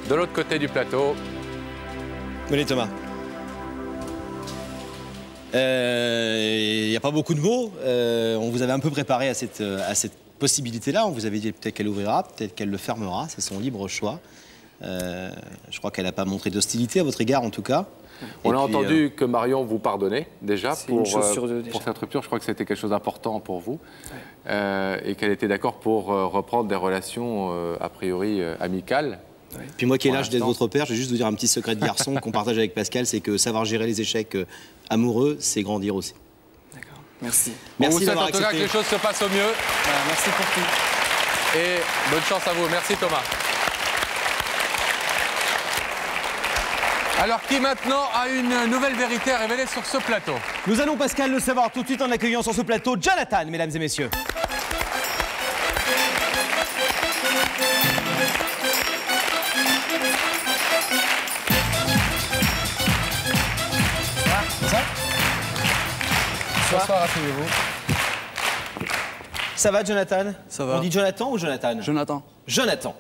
de l'autre côté du plateau. Venez, Thomas. Il n'y a pas beaucoup de mots. On vous avait un peu préparé à cette possibilité-là. On vous avait dit peut-être qu'elle ouvrira, peut-être qu'elle le fermera. C'est son libre choix. Je crois qu'elle n'a pas montré d'hostilité à votre égard, en tout cas. On a entendu que Marion vous pardonnait déjà pour cette rupture. Je crois que c'était quelque chose d'important pour vous. Et qu'elle était d'accord pour reprendre des relations a priori amicales. Ouais. Puis moi qui ai l'âge d'être votre père, je vais juste vous dire un petit secret de garçon qu'on partage avec Pascal, c'est que savoir gérer les échecs amoureux, c'est grandir aussi. D'accord, merci. Merci d'avoir accepté. On vous souhaite en tout cas que les choses se passent au mieux. Voilà, merci pour tout. Et bonne chance à vous. Merci Thomas. Alors qui maintenant a une nouvelle vérité à révéler sur ce plateau? Nous allons, Pascal, le savoir tout de suite en accueillant sur ce plateau Jonathan, mesdames et messieurs. Bonsoir, asseyez-vous. Ça va, Jonathan? Ça va. On dit Jonathan ou Jonathan? Jonathan. Jonathan.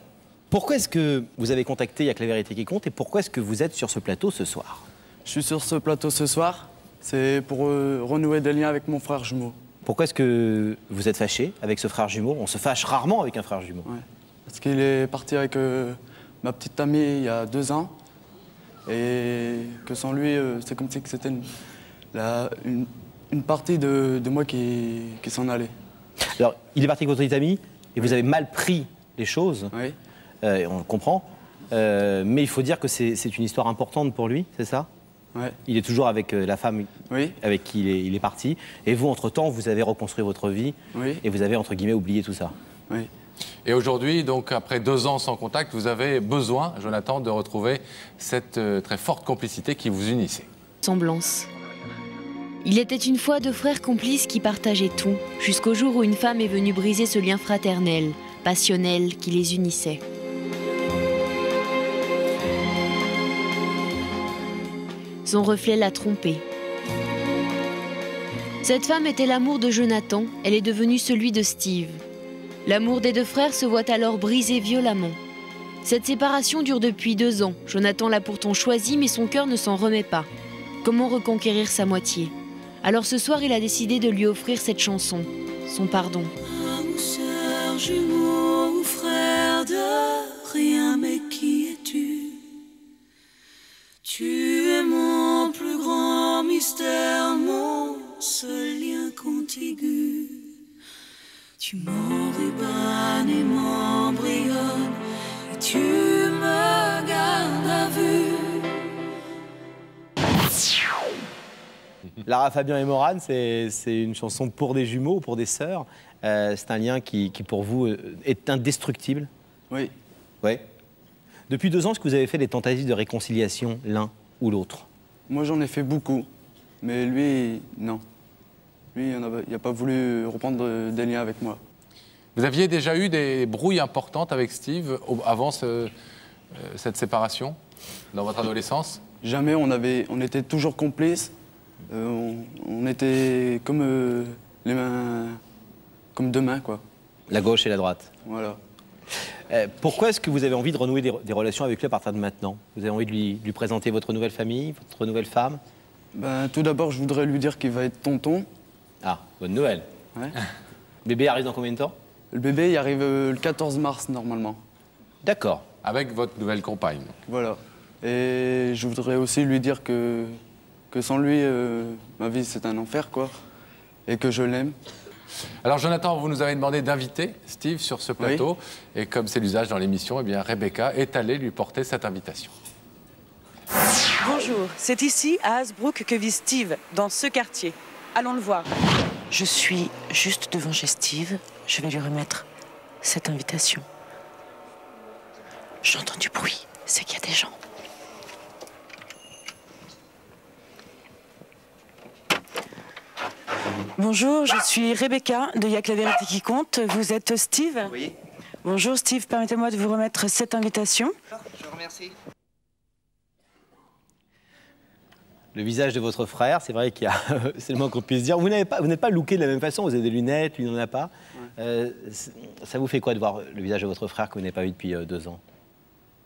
Pourquoi est-ce que vous avez contacté Il y a que la vérité qui compte et pourquoi est-ce que vous êtes sur ce plateau ce soir? Je suis sur ce plateau ce soir, c'est pour renouer des liens avec mon frère jumeau. Pourquoi est-ce que vous êtes fâché avec ce frère jumeau? On se fâche rarement avec un frère jumeau. Ouais. Parce qu'il est parti avec ma petite amie il y a 2 ans et que sans lui, c'est comme si c'était une partie de moi qui s'en allait. Alors, il est parti avec votre petite amie et vous avez mal pris les choses. Oui. on le comprend. Mais il faut dire que c'est une histoire importante pour lui, c'est ça? Ouais. Il est toujours avec la femme avec qui il est parti. Et vous, entre-temps, vous avez reconstruit votre vie et vous avez, entre guillemets, oublié tout ça. Oui. Et aujourd'hui, donc après 2 ans sans contact, vous avez besoin, Jonathan, de retrouver cette très forte complicité qui vous unissait. Semblance. Il était une fois 2 frères complices qui partageaient tout, jusqu'au jour où une femme est venue briser ce lien fraternel, passionnel qui les unissait. Son reflet l'a trompé. Cette femme était l'amour de Jonathan, elle est devenue celui de Steve. L'amour des 2 frères se voit alors brisé violemment. Cette séparation dure depuis 2 ans. Jonathan l'a pourtant choisi, mais son cœur ne s'en remet pas. Comment reconquérir sa moitié? Alors ce soir, il a décidé de lui offrir cette chanson, son pardon. Âme, sœur, jumeau ou frère de rien, mais qui es-tu? Tu es mon plus grand mystère, mon seul lien contigu. Tu m'enrubans et m'embrayonnes, et tu me gardes à vue. Lara Fabian et Morane, c'est une chanson pour des jumeaux, pour des sœurs. C'est un lien qui, pour vous, est indestructible. Oui. Ouais. Depuis 2 ans, est-ce que vous avez fait des tentatives de réconciliation l'un ou l'autre? Moi, j'en ai fait beaucoup, mais lui, non. Lui, il n'a pas voulu reprendre des liens avec moi. Vous aviez déjà eu des brouilles importantes avec Steve avant cette séparation, dans votre adolescence? Jamais, on était toujours complices. On était comme les mains, comme 2 mains, quoi. La gauche et la droite. Voilà. Pourquoi est-ce que vous avez envie de renouer des relations avec lui à partir de maintenant? Vous avez envie de lui présenter votre nouvelle famille, votre nouvelle femme? Ben, tout d'abord, je voudrais lui dire qu'il va être tonton. Ah, bonne nouvelle. Ouais. Le bébé arrive dans combien de temps? Le bébé, il arrive le 14 mars, normalement. D'accord. Avec votre nouvelle compagne. Voilà. Et je voudrais aussi lui dire que sans lui, ma vie, c'est un enfer, quoi. Et que je l'aime. Alors Jonathan, vous nous avez demandé d'inviter Steve sur ce plateau. Oui. Et comme c'est l'usage dans l'émission, eh bien Rebecca est allée lui porter cette invitation. Bonjour, c'est ici, à Hasbrook, que vit Steve, dans ce quartier. Allons le voir. Je suis juste devant chez Steve. Je vais lui remettre cette invitation. J'entends du bruit, c'est qu'il y a des gens. Bonjour, je suis Rebecca de Y'a que la vérité qui compte. Vous êtes Steve? Oui. Bonjour Steve, permettez-moi de vous remettre cette invitation. Je vous remercie. Le visage de votre frère, c'est vrai qu'il y a, c'est le moins qu'on puisse dire. Vous n'êtes pas looké de la même façon, vous avez des lunettes, lui n'en a pas. Ouais. Ça vous fait quoi de voir le visage de votre frère que vous n'avez pas vu depuis 2 ans?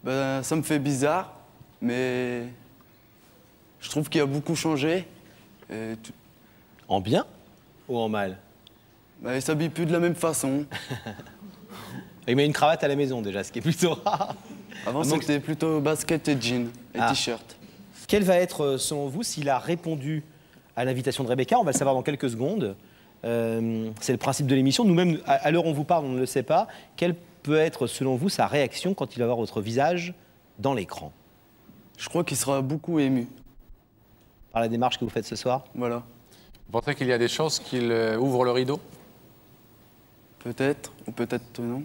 Ben, ça me fait bizarre, mais je trouve qu'il a beaucoup changé. En bien ou en mal? Ben, il s'habille plus de la même façon. Il met une cravate à la maison déjà, ce qui est plutôt rare. Avant, c'était plutôt basket et jean et t-shirt. Quel va être, selon vous, s'il a répondu à l'invitation de Rebecca? On va le savoir dans quelques secondes. C'est le principe de l'émission. Nous-mêmes, à l'heure où on vous parle, on ne le sait pas. Quelle peut être, selon vous, sa réaction quand il va voir votre visage dans l'écran? Je crois qu'il sera beaucoup ému. Par la démarche que vous faites ce soir? Voilà. Vous pensez qu'il y a des chances qu'il ouvre le rideau? Peut-être, ou peut-être non.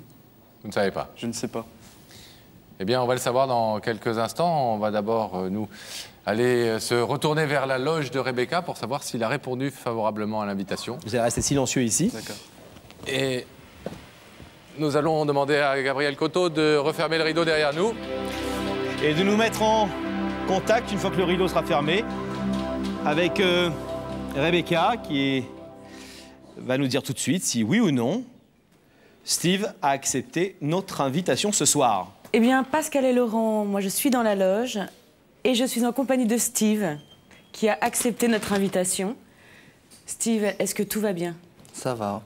Vous ne savez pas? Je ne sais pas. Eh bien, on va le savoir dans quelques instants. On va d'abord, nous, aller se retourner vers la loge de Rebecca pour savoir s'il a répondu favorablement à l'invitation. Vous allez rester silencieux ici. D'accord. Et nous allons demander à Gabriel Coteau de refermer le rideau derrière nous. Et de nous mettre en contact, une fois que le rideau sera fermé, avec Rebecca, qui va nous dire tout de suite si oui ou non, Steve a accepté notre invitation ce soir. Eh bien, Pascal et Laurent, moi je suis dans la loge et je suis en compagnie de Steve qui a accepté notre invitation. Steve, est-ce que tout va bien? Ça va.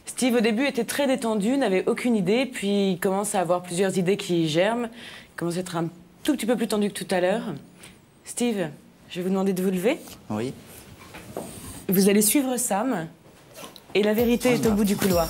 Steve, au début, était très détendu, n'avait aucune idée, puis il commence à avoir plusieurs idées qui germent. Il commence à être un tout petit peu plus tendu que tout à l'heure. Steve, je vais vous demander de vous lever. Oui. Vous allez suivre Sam et la vérité est au bout du couloir.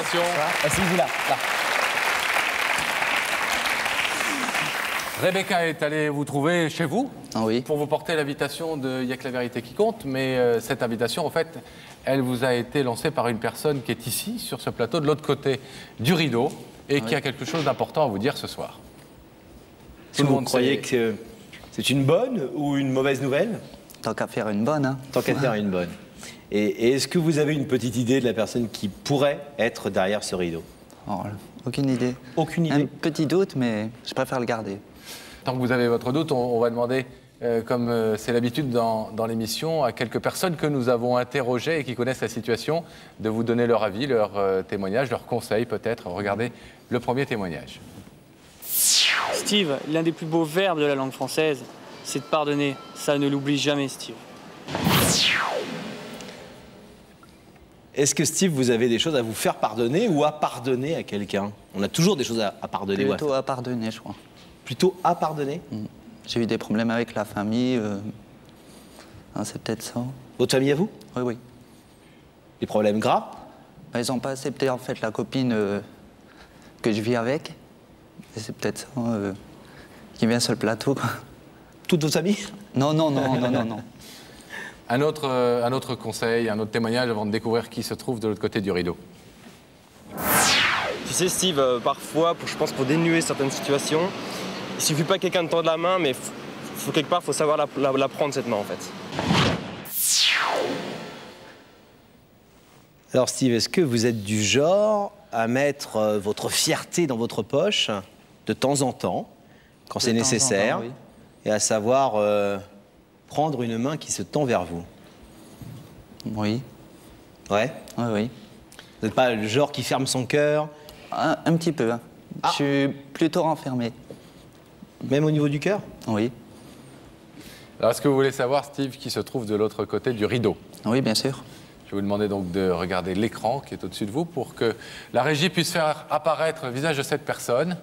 Attention. Asseyez-vous là. Rebecca est allée vous trouver chez vous pour vous porter l'invitation de Y'a que la vérité qui compte. Mais cette invitation, en fait, elle vous a été lancée par une personne qui est ici, sur ce plateau, de l'autre côté du rideau, et qui a quelque chose d'important à vous dire ce soir. Tout le monde croyez que c'est une bonne ou une mauvaise nouvelle? Tant qu'à faire une bonne. Hein. Tant qu'à faire une bonne. Et est-ce que vous avez une petite idée de la personne qui pourrait être derrière ce rideau? Aucune idée. Aucune idée? Un petit doute, mais je préfère le garder. Tant que vous avez votre doute, on va demander, comme c'est l'habitude dans l'émission, à quelques personnes que nous avons interrogées et qui connaissent la situation, de vous donner leur avis, leur témoignage, leurs conseils peut-être. Regardez le premier témoignage. Steve, l'un des plus beaux verbes de la langue française, c'est de pardonner. Ça, ne l'oublie jamais, Steve. Est-ce que, Steve, vous avez des choses à vous faire pardonner ou à pardonner à quelqu'un? On a toujours des choses à pardonner. Plutôt à pardonner, je crois. Plutôt à pardonner? J'ai eu des problèmes avec la famille. C'est peut-être ça. Votre famille à vous? Oui, oui. Des problèmes graves? Ils n'ont pas accepté, en fait, la copine que je vis avec. Et c'est peut-être ça qui vient sur le plateau, quoi. Toute votre famille? Non. Un autre conseil, un autre témoignage avant de découvrir qui se trouve de l'autre côté du rideau. Tu sais, Steve, parfois, je pense pour dénuer certaines situations, il suffit pas que quelqu'un te tende la main, mais quelque part, faut savoir la prendre, cette main, en fait. Alors, Steve, est-ce que vous êtes du genre à mettre votre fierté dans votre poche de temps en temps, quand c'est nécessaire, oui. Et à savoir prendre une main qui se tend vers vous? Oui. Ouais? Oui, oui. Vous n'êtes pas le genre qui ferme son cœur? Un petit peu. Hein. Je suis plutôt renfermé. Même au niveau du cœur? Oui. Alors, est-ce que vous voulez savoir, Steve, qui se trouve de l'autre côté du rideau? Oui, bien sûr. Je vais vous demander donc de regarder l'écran qui est au-dessus de vous pour que la régie puisse faire apparaître le visage de cette personne.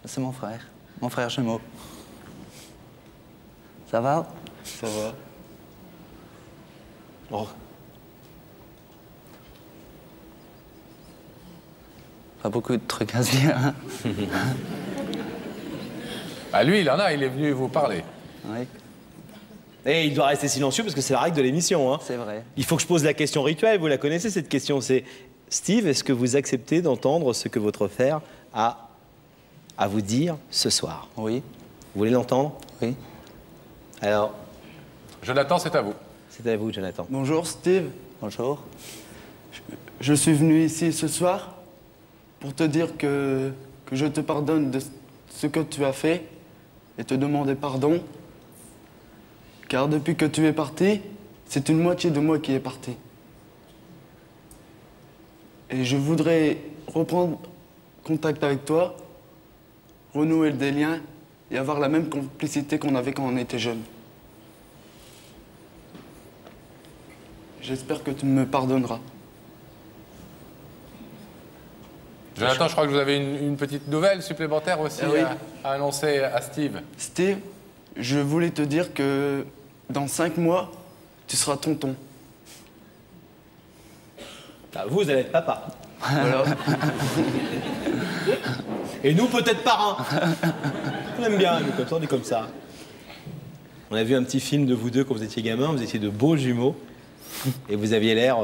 C'est mon frère jumeau. Ça va? Ça va. Oh. Pas beaucoup de trucs à se dire. Hein. Bah lui, il en a, il est venu vous parler. Oui. Et il doit rester silencieux parce que c'est la règle de l'émission. Hein. C'est vrai. Il faut que je pose la question rituelle, vous la connaissez cette question, c'est Steve, est-ce que vous acceptez d'entendre ce que votre frère a à vous dire ce soir? Oui. Vous voulez l'entendre? Oui. Alors, Jonathan, c'est à vous. C'est à vous, Jonathan. Bonjour, Steve. Bonjour. Je suis venu ici ce soir pour te dire que je te pardonne de ce que tu as fait et te demander pardon. Car depuis que tu es parti, c'est une moitié de moi qui est partie. Et je voudrais reprendre contact avec toi, renouer des liens et avoir la même complicité qu'on avait quand on était jeunes. J'espère que tu me pardonneras. Jonathan, je crois que vous avez une petite nouvelle supplémentaire aussi oui. à annoncer à Steve. Steve, je voulais te dire que dans 5 mois, tu seras tonton. Ah, vous allez être papa. Voilà. Et nous, peut-être parrain. On aime bien, nous, comme ça, on est comme ça. On a vu un petit film de vous deux quand vous étiez gamins, vous étiez de beaux jumeaux. Et vous aviez l'air...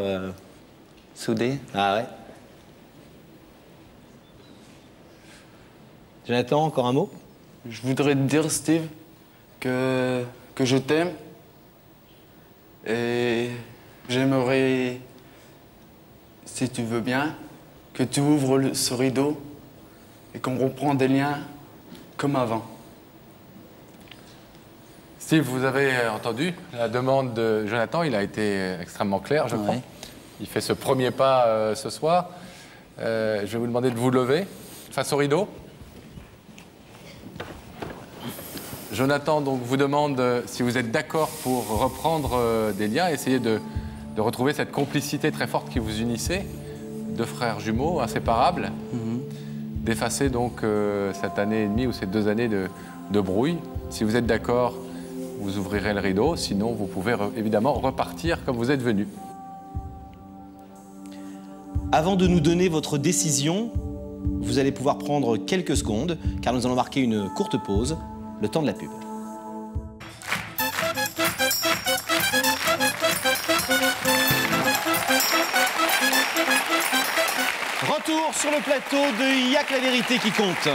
Soudés. Ah ouais. Jonathan, encore un mot? Je voudrais te dire, Steve, que je t'aime. Et j'aimerais, si tu veux bien, que tu ouvres ce rideau et qu'on reprend des liens comme avant. Steve, vous avez entendu la demande de Jonathan, il a été extrêmement clair, je crois. Il fait ce premier pas ce soir. Je vais vous demander de vous lever face au rideau. Jonathan donc, vous demande si vous êtes d'accord pour reprendre des liens, essayer de retrouver cette complicité très forte qui vous unissait, deux frères jumeaux inséparables, d'effacer donc cette année et demie ou ces 2 années de brouille. Si vous êtes d'accord, vous ouvrirez le rideau, sinon vous pouvez évidemment repartir comme vous êtes venu. Avant de nous donner votre décision, vous allez pouvoir prendre quelques secondes, car nous allons marquer une courte pause, le temps de la pub. Retour sur le plateau de Y'a que la vérité qui compte.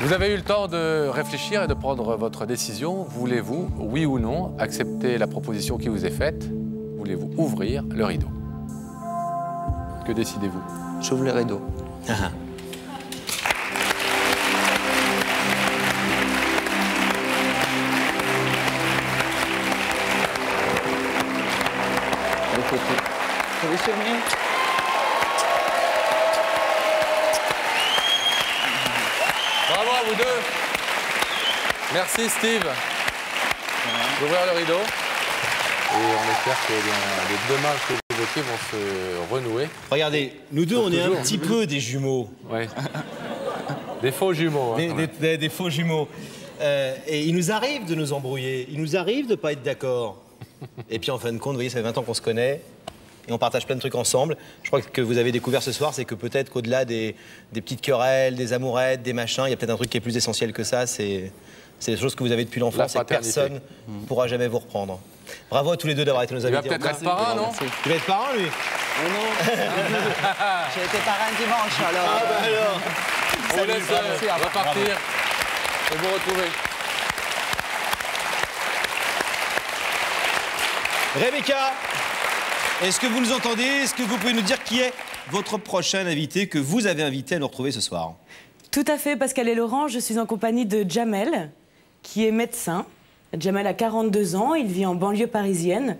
Vous avez eu le temps de réfléchir et de prendre votre décision. Voulez-vous, oui ou non, accepter la proposition qui vous est faite? Voulez-vous ouvrir le rideau? Que décidez-vous? J'ouvre le rideau. Bravo à vous deux. Merci Steve d'ouvrir le rideau. Et on espère que les deux mains que vous évoquez vont se renouer. Regardez, nous deux, on est un petit peu des jumeaux. Ouais. Des faux jumeaux. Hein, des faux jumeaux. Et il nous arrive de nous embrouiller. Il nous arrive de ne pas être d'accord. Et puis en fin de compte, vous voyez, ça fait 20 ans qu'on se connaît. Et on partage plein de trucs ensemble. Je crois que vous avez découvert ce soir, c'est que peut-être qu'au-delà des petites querelles, des amourettes, des machins, il y a peut-être un truc qui est plus essentiel que ça. C'est des choses que vous avez depuis l'enfance et que personne ne pourra jamais vous reprendre. Bravo à tous les deux d'avoir été nos invités. Il va peut-être être parrain, non? Il va être parrain, lui? Non. J'ai été parrain dimanche, alors. Ah bah alors. On vous laisse repartir et vous retrouver. Rebecca, est-ce que vous nous entendez? Est-ce que vous pouvez nous dire qui est votre prochain invité que vous avez invité à nous retrouver ce soir? Tout à fait, Pascal et Laurent, je suis en compagnie de Jamel, qui est médecin. Jamel a 42 ans, il vit en banlieue parisienne.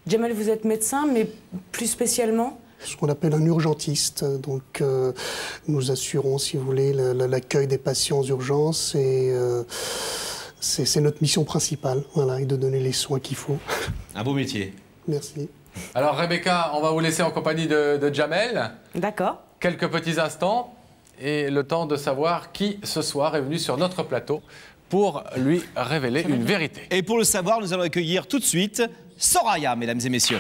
Jamel, vous êtes médecin, mais plus spécialement? Ce qu'on appelle un urgentiste. Donc, nous assurons, si vous voulez, l'accueil des patients aux urgences. Et c'est notre mission principale, voilà, et de donner les soins qu'il faut. Un beau métier. Merci. Alors, Rebecca, on va vous laisser en compagnie de Jamel. D'accord. Quelques petits instants et le temps de savoir qui, ce soir, est venu sur notre plateau pour lui révéler une vérité. Et pour le savoir, nous allons accueillir tout de suite Soraya, mesdames et messieurs.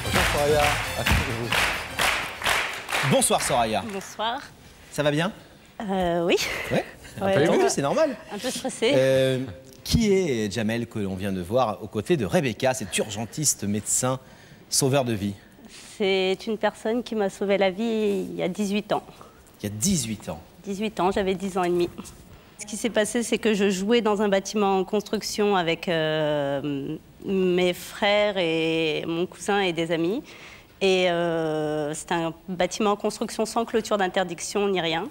Bonjour Soraya. Bonsoir Soraya. Bonsoir. Ça va bien? Oui. Ouais. C'est normal. Un peu stressée. Qui est Jamel que l'on vient de voir aux côtés de Rebecca, cet urgentiste médecin sauveur de vie? C'est une personne qui m'a sauvé la vie il y a 18 ans. Il y a 18 ans? 18 ans, j'avais 10 ans et demi. Ce qui s'est passé, c'est que je jouais dans un bâtiment en construction avec mes frères et mon cousin et des amis. Et c'était un bâtiment en construction sans clôture d'interdiction ni rien.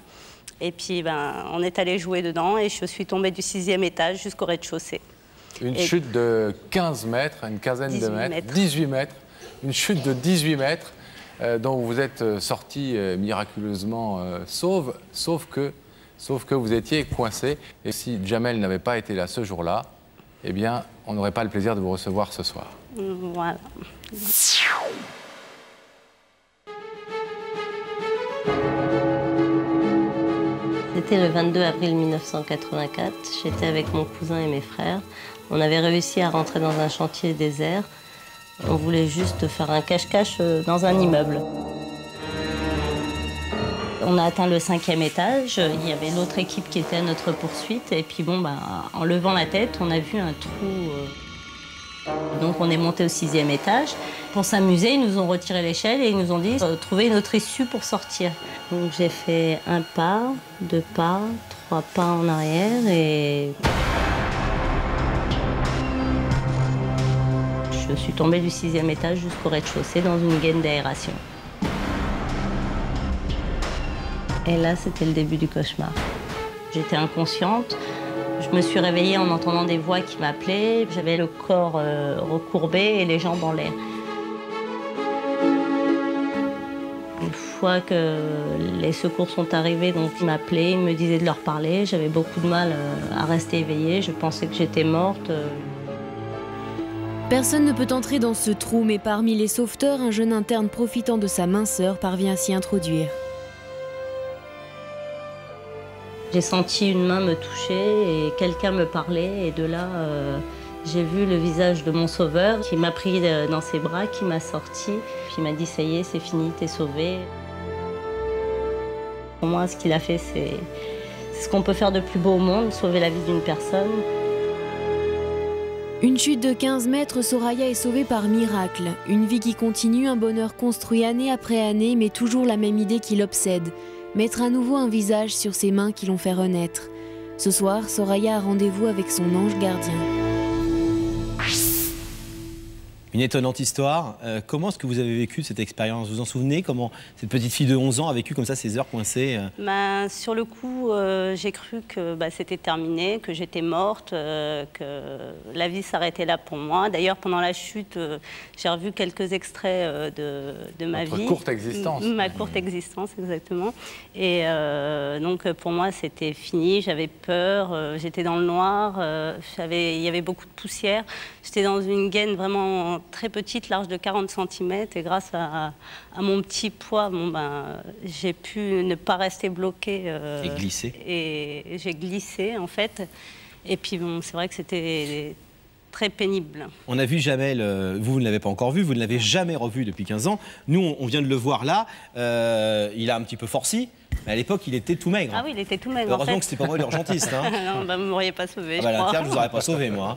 Et puis, on est allé jouer dedans et je suis tombée du 6e étage jusqu'au rez-de-chaussée. Une chute de 15 mètres, une quinzaine de mètres, 18 mètres. Une chute de 18 mètres dont vous êtes sorti miraculeusement sauf que vous étiez coincé. Et si Jamel n'avait pas été là ce jour-là, eh bien, on n'aurait pas le plaisir de vous recevoir ce soir. Voilà. C'était le 22 avril 1984. J'étais avec mon cousin et mes frères. On avait réussi à rentrer dans un chantier désert. On voulait juste faire un cache-cache dans un immeuble. On a atteint le 5e étage. Il y avait l'autre équipe qui était à notre poursuite. Et puis en levant la tête, on a vu un trou. Donc on est monté au 6e étage. Pour s'amuser, ils nous ont retiré l'échelle et ils nous ont dit trouver une autre issue pour sortir. Donc j'ai fait 1 pas, 2 pas, 3 pas en arrière et je suis tombée du 6e étage jusqu'au rez-de-chaussée dans une gaine d'aération. Et là, c'était le début du cauchemar. J'étais inconsciente. Je me suis réveillée en entendant des voix qui m'appelaient. J'avais le corps recourbé et les jambes en l'air. Une fois que les secours sont arrivés, donc ils m'appelaient, ils me disaient de leur parler. J'avais beaucoup de mal à rester éveillée. Je pensais que j'étais morte. Personne ne peut entrer dans ce trou, mais parmi les sauveteurs, un jeune interne profitant de sa minceur parvient à s'y introduire. J'ai senti une main me toucher et quelqu'un me parlait. Et de là, j'ai vu le visage de mon sauveur qui m'a pris dans ses bras, qui m'a sorti. Puis il m'a dit, ça y est, c'est fini, t'es sauvé. Pour moi, ce qu'il a fait, c'est ce qu'on peut faire de plus beau au monde, sauver la vie d'une personne. Une chute de 15 mètres, Soraya est sauvée par miracle. Une vie qui continue, un bonheur construit année après année, mais toujours la même idée qui l'obsède. Mettre à nouveau un visage sur ses mains qui l'ont fait renaître. Ce soir, Soraya a rendez-vous avec son ange gardien. Une étonnante histoire. Comment est-ce que vous avez vécu cette expérience? Vous vous en souvenez? Comment cette petite fille de 11 ans a vécu comme ça ces heures coincées? Sur le coup, j'ai cru que c'était terminé, que j'étais morte, que la vie s'arrêtait là pour moi. D'ailleurs, pendant la chute, j'ai revu quelques extraits de ma vie. Votre courte existence. Ma courte existence, exactement. Et donc, pour moi, c'était fini. J'avais peur, j'étais dans le noir, il y avait beaucoup de poussière. J'étais dans une gaine vraiment très petite, large de 40 cm, et grâce à mon petit poids, j'ai pu ne pas rester bloquée. Et glisser. Et j'ai glissé, en fait. Et puis, c'est vrai que c'était très pénible. On a vu Jamel, vous ne l'avez pas encore vu, vous ne l'avez jamais revu depuis 15 ans. Nous, on vient de le voir là, il a un petit peu forci, mais à l'époque, il était tout maigre. Ah oui, il était tout maigre. Heureusement que c'était pas moi l'urgentiste. Hein. Non, vous ne m'auriez pas sauvé, je crois. Je vous aurais pas sauvé, moi.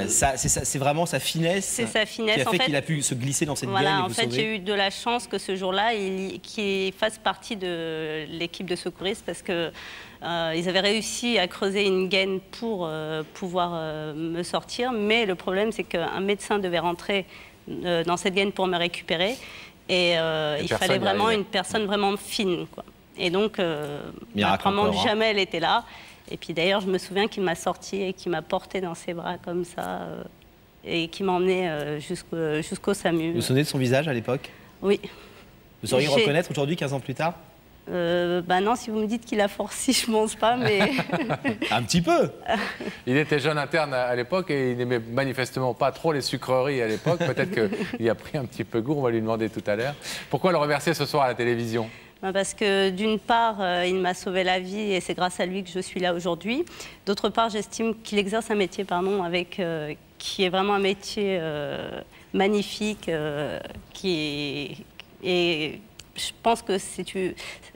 C'est vraiment sa finesse, qui a fait qu'il a pu se glisser dans cette gaine et vous en fait, sauver. j'ai eu de la chance que ce jour-là, qu'il fasse partie de l'équipe de secouristes parce que ils avaient réussi à creuser une gaine pour pouvoir me sortir. Mais le problème, c'est qu'un médecin devait rentrer dans cette gaine pour me récupérer. Et il fallait vraiment une personne vraiment fine, quoi. Et donc, apparemment, Jamel était là. Et puis d'ailleurs, je me souviens qu'il m'a sorti et qu'il m'a porté dans ses bras comme ça et qu'il m'a emmené jusqu'au SAMU. Vous vous souvenez de son visage à l'époque? Oui. Vous sauriez reconnaître aujourd'hui, 15 ans plus tard? Non, si vous me dites qu'il a forci, je ne pense pas, mais... Un petit peu. Il était jeune interne à l'époque et il n'aimait manifestement pas trop les sucreries à l'époque. Peut-être qu'il a pris un petit peu goût, on va lui demander tout à l'heure. Pourquoi le remercier ce soir à la télévision? Parce que d'une part, il m'a sauvé la vie et c'est grâce à lui que je suis là aujourd'hui. D'autre part, j'estime qu'il exerce un métier, qui est vraiment un métier magnifique, et je pense que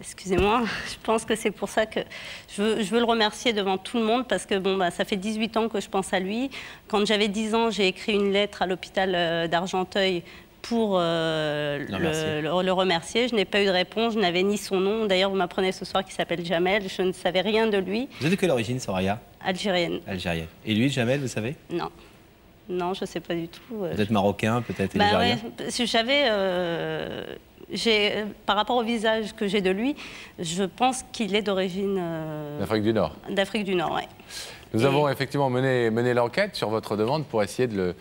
excusez-moi, je pense que c'est pour ça que je veux le remercier devant tout le monde parce que ça fait 18 ans que je pense à lui. Quand j'avais 10 ans, j'ai écrit une lettre à l'hôpital d'Argenteuil pour le remercier. Je n'ai pas eu de réponse, je n'avais ni son nom. D'ailleurs, vous m'apprenez ce soir qu'il s'appelle Jamel, je ne savais rien de lui. Vous êtes de quelle origine, Soraya? Algérienne. Algérienne. Et lui, Jamel, vous savez? Non. Non, je ne sais pas du tout. Peut-être marocain, peut-être algérien. Par rapport au visage que j'ai de lui, je pense qu'il est d'origine... D'Afrique du Nord. D'Afrique du Nord, oui. Nous avons effectivement mené l'enquête sur votre demande pour essayer de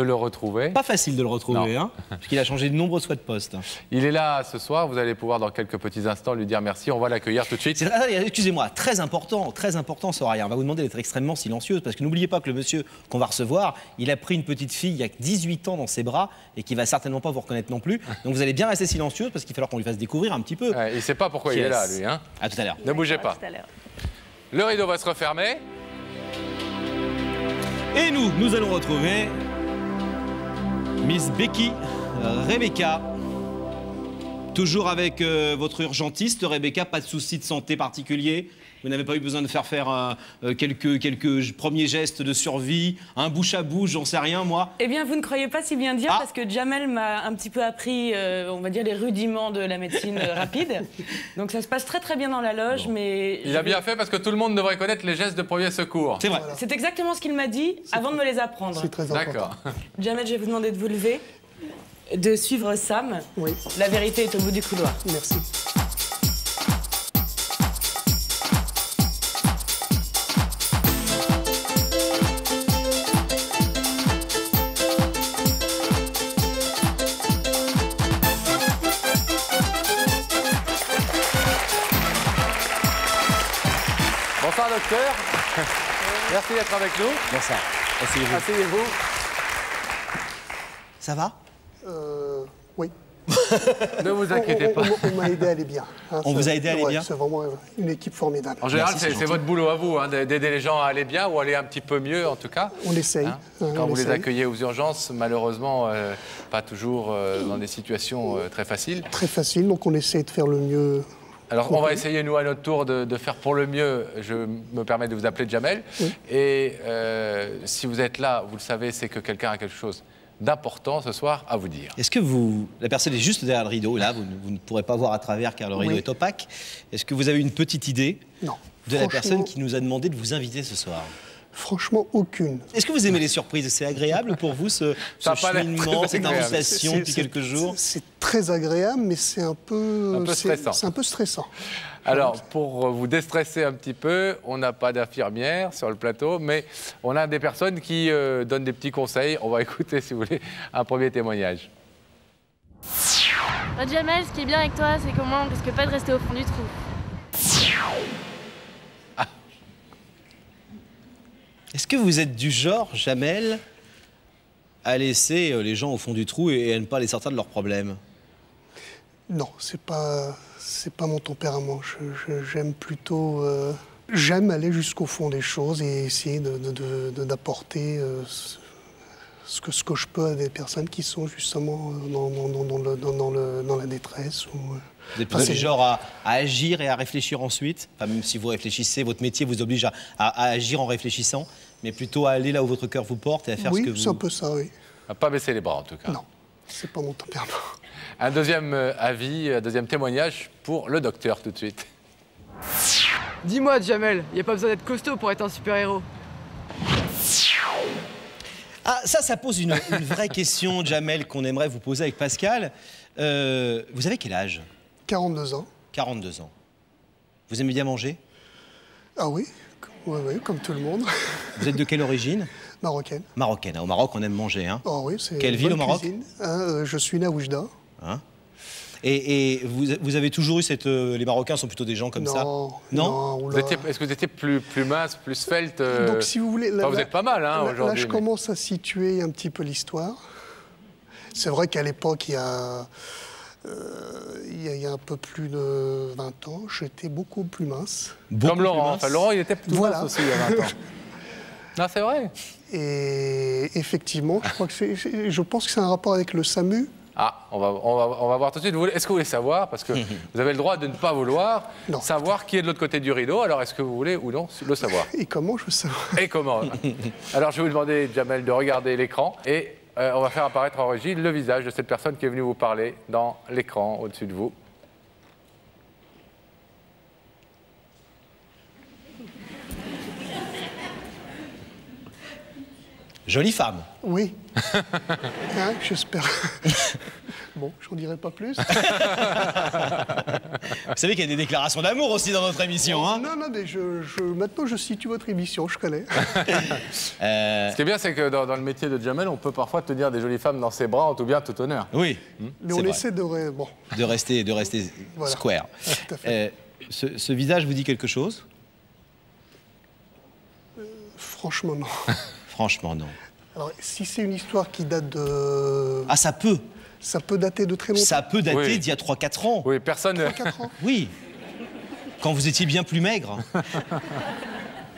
le retrouver. Pas facile de le retrouver, hein, parce qu'il a changé de nombreuses fois de poste. Il est là ce soir, vous allez pouvoir dans quelques petits instants lui dire merci, on va l'accueillir tout de suite. Excusez-moi, très important, Soraya, on va vous demander d'être extrêmement silencieuse, parce que n'oubliez pas que le monsieur qu'on va recevoir, il a pris une petite fille il y a 18 ans dans ses bras, et qui va certainement pas vous reconnaître non plus, donc vous allez bien rester silencieuse, parce qu'il va falloir qu'on lui fasse découvrir un petit peu. Il ne sait pas pourquoi il est là, lui. Hein. À tout à l'heure. Ne bougez pas. Le rideau va se refermer. Et nous allons retrouver Miss Becky Rebecca. Toujours avec votre urgentiste, Rebecca, pas de souci de santé particulier? Vous n'avez pas eu besoin de faire quelques premiers gestes de survie, un bouche à bouche, j'en sais rien, moi? Eh bien, vous ne croyez pas si bien dire, parce que Jamel m'a un petit peu appris, on va dire, les rudiments de la médecine rapide. Donc ça se passe très très bien dans la loge, mais... Il a bien fait, parce que tout le monde devrait connaître les gestes de premier secours. C'est vrai. Voilà. C'est exactement ce qu'il m'a dit avant de me les apprendre. C'est très important. D'accord. Jamel, je vais vous demander de vous lever, de suivre Sam. Oui. La vérité est au bout du couloir. Merci. Bonsoir docteur. Merci d'être avec nous. Bonsoir. Asseyez-vous. Asseyez-vous. Ça va? Oui. Ne vous inquiétez pas. On m'a aidé à aller bien. Hein, on vous a aidé à aller bien. C'est vraiment une équipe formidable. En général, c'est votre boulot à vous, hein, d'aider les gens à aller bien ou aller un petit peu mieux, en tout cas. On essaye. Hein. Quand vous les accueillez aux urgences, malheureusement, pas toujours dans des situations très faciles. Très facile, donc on essaie de faire le mieux. Alors, on va essayer, nous, à notre tour, de faire pour le mieux. Je me permets de vous appeler Jamel. Oui. Et si vous êtes là, vous le savez, c'est que quelqu'un a quelque chose d'important ce soir à vous dire. Est-ce que la personne est juste derrière le rideau, là, vous ne pourrez pas voir à travers car le rideau est opaque. Est-ce que vous avez une petite idée de la personne qui nous a demandé de vous inviter ce soir? Franchement, aucune. Est-ce que vous aimez les surprises? C'est agréable pour vous, ce cheminement, cette invitation depuis quelques jours? C'est très agréable, mais c'est un peu stressant. C'est un peu stressant. Alors, pour vous déstresser un petit peu, on n'a pas d'infirmière sur le plateau, mais on a des personnes qui donnent des petits conseils. On va écouter, si vous voulez, un premier témoignage. Jamel, ce qui est bien avec toi, c'est comment on risque pas de rester au fond du trou. Est-ce que vous êtes du genre, Jamel, à laisser les gens au fond du trou et à ne pas les sortir de leurs problèmes? Non, c'est pas mon tempérament. J'aime plutôt... j'aime aller jusqu'au fond des choses et essayer d'apporter ce que je peux à des personnes qui sont justement dans la détresse. Vous êtes plutôt du genre à agir et à réfléchir ensuite, enfin, même si vous réfléchissez, votre métier vous oblige à agir en réfléchissant, mais plutôt à aller là où votre cœur vous porte et à faire ce que vous... Oui, c'est un peu ça, oui. À pas baisser les bras, en tout cas. Non, c'est pas mon tempérament. Un deuxième avis, un deuxième témoignage pour le docteur, tout de suite. Dis-moi, Jamel, il n'y a pas besoin d'être costaud pour être un super-héros. Ah, ça pose une vraie question, Jamel, qu'on aimerait vous poser avec Pascal. Vous avez quel âge? 42 ans. 42 ans. Vous aimez bien manger? Ah oui, comme tout le monde. Vous êtes de quelle origine? Marocaine. Marocaine. Au Maroc, on aime manger, hein? Oh oui, c'est quelle ville au Maroc? Je suis né à Oujda. Hein? Et vous avez toujours eu cette... les Marocains sont plutôt des gens comme ça? Non. Est-ce que vous étiez plus mince, plus svelte? Donc si vous voulez... Enfin, vous n'êtes pas mal, hein, aujourd'hui. Là, je commence à situer un petit peu l'histoire. C'est vrai qu'à l'époque, il y a un peu plus de 20 ans, j'étais beaucoup plus mince. Comme Laurent. Enfin, Laurent, il était plus mince aussi il y a 20 ans. Non, c'est vrai. Et effectivement, je pense que c'est un rapport avec le SAMU. Ah, on va voir tout de suite. Est-ce que vous voulez savoir, parce que vous avez le droit de ne pas vouloir savoir qui est de l'autre côté du rideau, alors est-ce que vous voulez ou non le savoir? Et comment je veux savoir? Et comment? Alors je vais vous demander, Jamel, de regarder l'écran et on va faire apparaître en régie le visage de cette personne qui est venue vous parler dans l'écran au-dessus de vous. Jolie femme. Oui. Hein, j'espère. Bon, j'en dirai pas plus. Vous savez qu'il y a des déclarations d'amour aussi dans notre émission, hein? Non, mais maintenant je situe votre émission, je connais. Ce qui est bien, c'est que dans le métier de Jamel, on peut parfois tenir des jolies femmes dans ses bras en tout bien, tout honneur. Oui. Mais on essaie de rester voilà. Square. Tout à fait. Ce visage vous dit quelque chose? Franchement, non. Franchement, non. Alors, si c'est une histoire qui date de... Ah, ça peut. Ça peut dater de très longtemps. Ça peut dater d'il y a 3-4 ans. Oui, personne... 3-4 ans. Oui. Quand vous étiez bien plus maigre.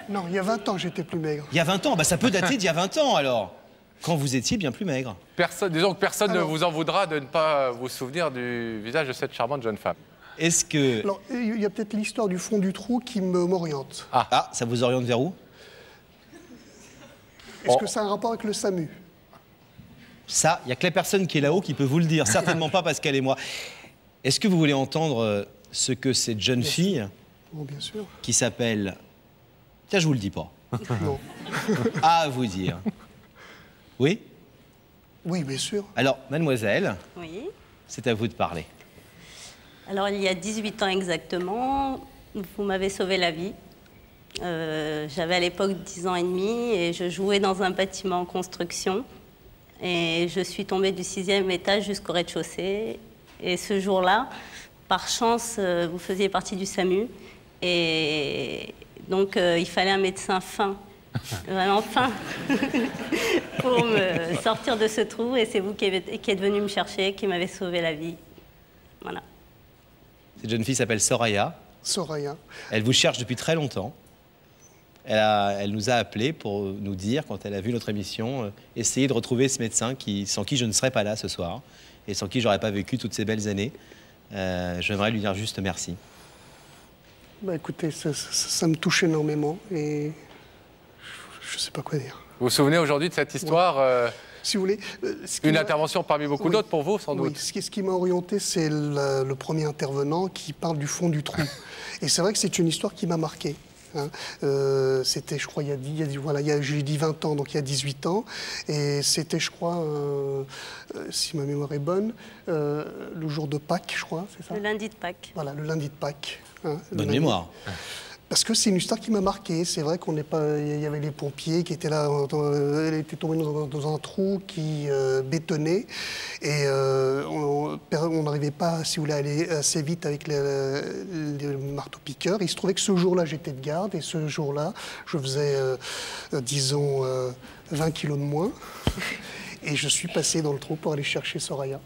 Non, il y a 20 ans, j'étais plus maigre. Il y a 20 ans? Bah, ça peut dater d'il y a 20 ans, alors. Quand vous étiez bien plus maigre. Disons que personne ne vous en voudra de ne pas vous souvenir du visage de cette charmante jeune femme. Est-ce que... Alors, il y a peut-être l'histoire du fond du trou qui m'oriente. Ah, ça vous oriente vers où? Est-ce que ça a un rapport avec le SAMU? Ça, il n'y a que la personne qui est là-haut qui peut vous le dire. Certainement pas Pascal et moi. Est-ce que vous voulez entendre ce que cette jeune fille, bien sûr, qui s'appelle... Tiens, je vous le dis pas. Non. À vous dire. Oui? Oui, bien sûr. Alors, mademoiselle, oui. C'est à vous de parler. Alors, il y a 18 ans exactement, vous m'avez sauvé la vie. J'avais à l'époque 10 ans et demi et je jouais dans un bâtiment en construction. Et je suis tombée du 6e étage jusqu'au rez-de-chaussée. Et ce jour-là, par chance, vous faisiez partie du SAMU. Et donc, il fallait un médecin fin vraiment fin pour me sortir de ce trou. Et c'est vous qui êtes venu me chercher, qui m'avez sauvé la vie. Voilà. Cette jeune fille s'appelle Soraya. Soraya. Elle vous cherche depuis très longtemps. Elle nous a appelés pour nous dire, quand elle a vu notre émission, essayer de retrouver ce médecin sans qui je ne serais pas là ce soir et sans qui j'aurais pas vécu toutes ces belles années. J'aimerais lui dire juste merci. Bah écoutez, ça me touche énormément et je ne sais pas quoi dire. Vous vous souvenez aujourd'hui de cette histoire Si vous voulez, une intervention parmi beaucoup d'autres pour vous, sans doute. Oui, ce qui m'a orienté, c'est le premier intervenant qui parle du fond du trou. Et c'est vrai que c'est une histoire qui m'a marqué. Hein. C'était, je crois, j'ai dit 20 ans, donc il y a 18 ans. Et c'était, je crois, si ma mémoire est bonne, le jour de Pâques, je crois, c'est ça? Le lundi de Pâques. Voilà, le lundi de Pâques. Hein, bonne mémoire. Parce que c'est une histoire qui m'a marqué. C'est vrai qu'on n'est pas. Il y avait les pompiers qui étaient là. Elle était tombée dans un trou qui bétonnait. Et on n'arrivait pas, si vous voulez, à aller assez vite avec les marteaux-piqueurs. Il se trouvait que ce jour-là, j'étais de garde. Et ce jour-là, je faisais, disons, 20 kilos de moins. Et je suis passé dans le trou pour aller chercher Soraya.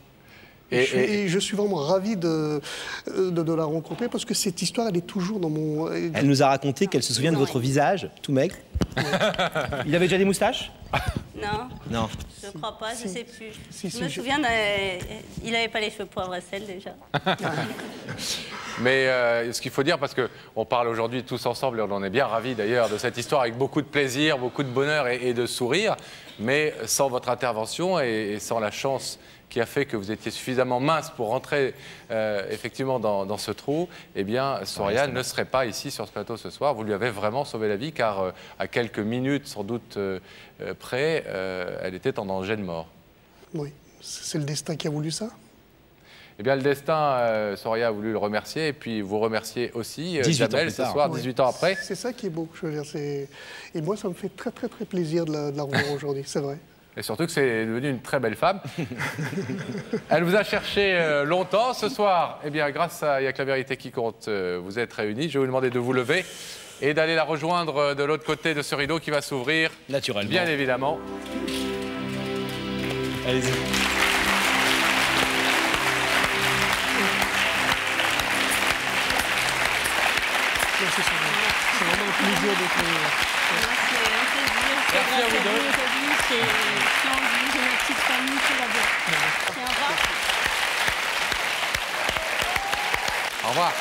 Et je suis vraiment ravi de la rencontrer parce que cette histoire, elle est toujours dans mon... Elle nous a raconté qu'elle se souvient de votre visage, tout maigre. Il avait déjà des moustaches? Non. Non. Je crois pas, je sais plus. Si, je me souviens, il n'avait pas les cheveux poivre et sel déjà. Mais ce qu'il faut dire, parce qu'on parle aujourd'hui tous ensemble, et on en est bien ravis d'ailleurs, de cette histoire avec beaucoup de plaisir, beaucoup de bonheur et de sourire, mais sans votre intervention et sans la chance qui a fait que vous étiez suffisamment mince pour rentrer effectivement dans ce trou, eh bien, Soraya ne serait pas ici sur ce plateau ce soir. Vous lui avez vraiment sauvé la vie, car à quelques minutes, sans doute près, elle était en danger de mort. Oui, c'est le destin qui a voulu ça. Eh bien, le destin, Soraya a voulu le remercier, et puis vous remercier aussi, Jamel, ce soir, 18 ans après. C'est ça qui est beau, je veux dire. Et moi, ça me fait très, très, très plaisir de la revoir aujourd'hui, c'est vrai. Et surtout que c'est devenu une très belle femme. Elle vous a cherché longtemps. Ce soir, eh bien, grâce à Il y a que la vérité qui compte, vous êtes réunis. Je vais vous demander de vous lever et d'aller la rejoindre de l'autre côté de ce rideau qui va s'ouvrir. Naturellement. Bien évidemment. Allez-y. C'est vraiment un plaisir d'être là. Merci à vous deux. J'ai ma petite famille, tout va bien. Au revoir. Au revoir.